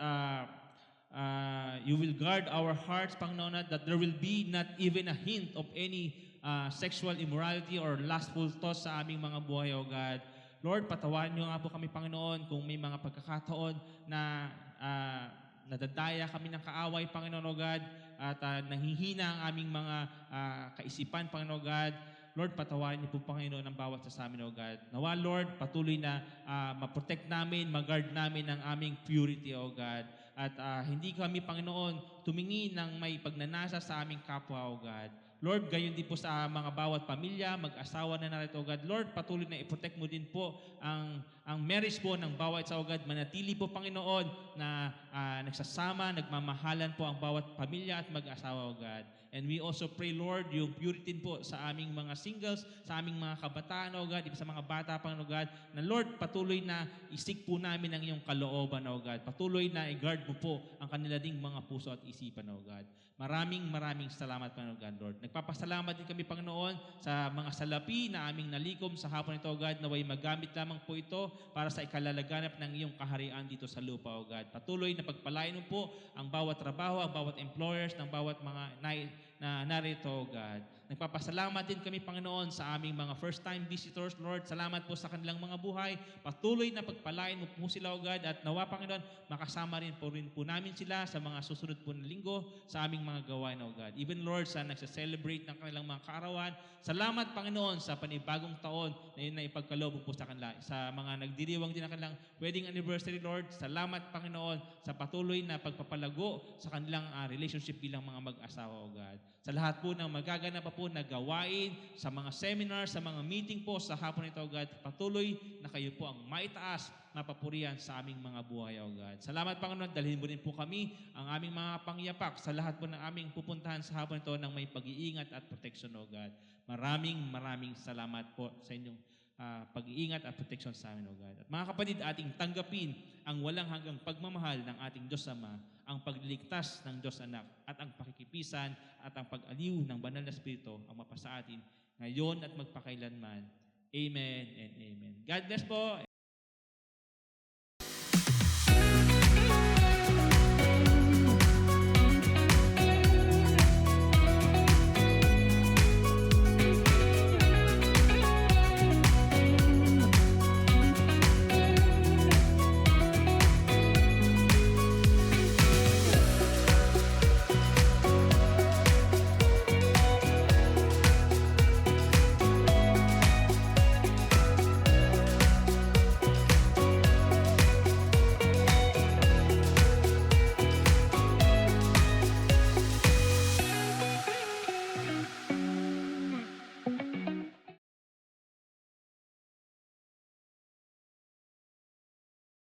you will guard our hearts, Panginoon, that there will be not even a hint of any sexual immorality or lustful thoughts sa aming mga buhay, O God. Lord, patawarin niyo nga po kami, Panginoon, kung may mga pagkakataon na nadadaya kami ng kaaway, Panginoon, O God, at nahihina ang aming mga kaisipan, Panginoon, O God. Lord, patawarin niyo po, Panginoon, ang bawat sa amin, O God. Nawa, Lord, patuloy na ma-protect namin, mag-guard namin ang aming purity, O God. At hindi kami, Panginoon, tumingin ng may pagnanasa sa aming kapwa, O God. Lord, gayon din po sa mga bawat pamilya, mag-asawa na narito, O God. Lord, patuloy na i-protect mo din po ang marriage po ng bawat isa, O God. Manatili po, Panginoon, na nagsasama, nagmamahalan po ang bawat pamilya at mag-asawa, O God. And we also pray, Lord, yung purity po sa aming mga singles, sa aming mga kabataan, O God, sa mga bata, Panginoon, O God, na Lord, patuloy na isik po namin ang iyong kalooban, O God. Patuloy na i-guard mo po ang kanila ding mga puso at isipan, O God. Maraming salamat, Panginoon God, Lord. Nagpapasalamat din kami, Panginoon, sa mga salapi na aming nalikom sa hapon ito, O God, naway magamit lamang po ito para sa ikalalaganap ng iyong kaharian dito sa lupa, O God. Patuloy na pagpalain mo po ang bawat trabaho, ang bawat employers, ng bawat mga na narito, O God. Nagpapasalamat din kami, Panginoon, sa aming mga first-time visitors, Lord. Salamat po sa kanilang mga buhay. Patuloy na pagpalain mo po sila, O God. At nawa, Panginoon, makasama rin po namin sila sa mga susunod po na linggo sa aming mga gawain, O God. Even, Lord, sa nagsa-celebrate ng kanilang mga kaarawan. Salamat, Panginoon, sa panibagong taon na yun na ipagkaloob po sa kanila. Sa mga nagdiriwang din ng kanilang wedding anniversary, Lord. Salamat, Panginoon, sa patuloy na pagpapalago sa kanilang relationship bilang mga mag-asawa, O God. Sa lahat po ng magaganap pa po na gawain, sa mga seminar, sa mga meeting po sa hapon ito, O God, patuloy na kayo po ang maitaas na papurihan sa aming mga buhay, O God. Salamat, Panginoon, dalhin mo rin po kami ang aming mga pangyapak sa lahat po ng aming pupuntahan sa hapon ito ng may pag-iingat at protection, O God. Maraming salamat po sa inyong pag-iingat at protection sa amin, O God. At mga kapatid, ating tanggapin ang walang hanggang pagmamahal ng ating Diyos Ama, ang pagliligtas ng Diyos Anak, at ang pakikipisan at ang pag-aliw ng Banal na Espiritu ang mapasa atin ngayon at magpakailanman. Amen and amen. God bless po.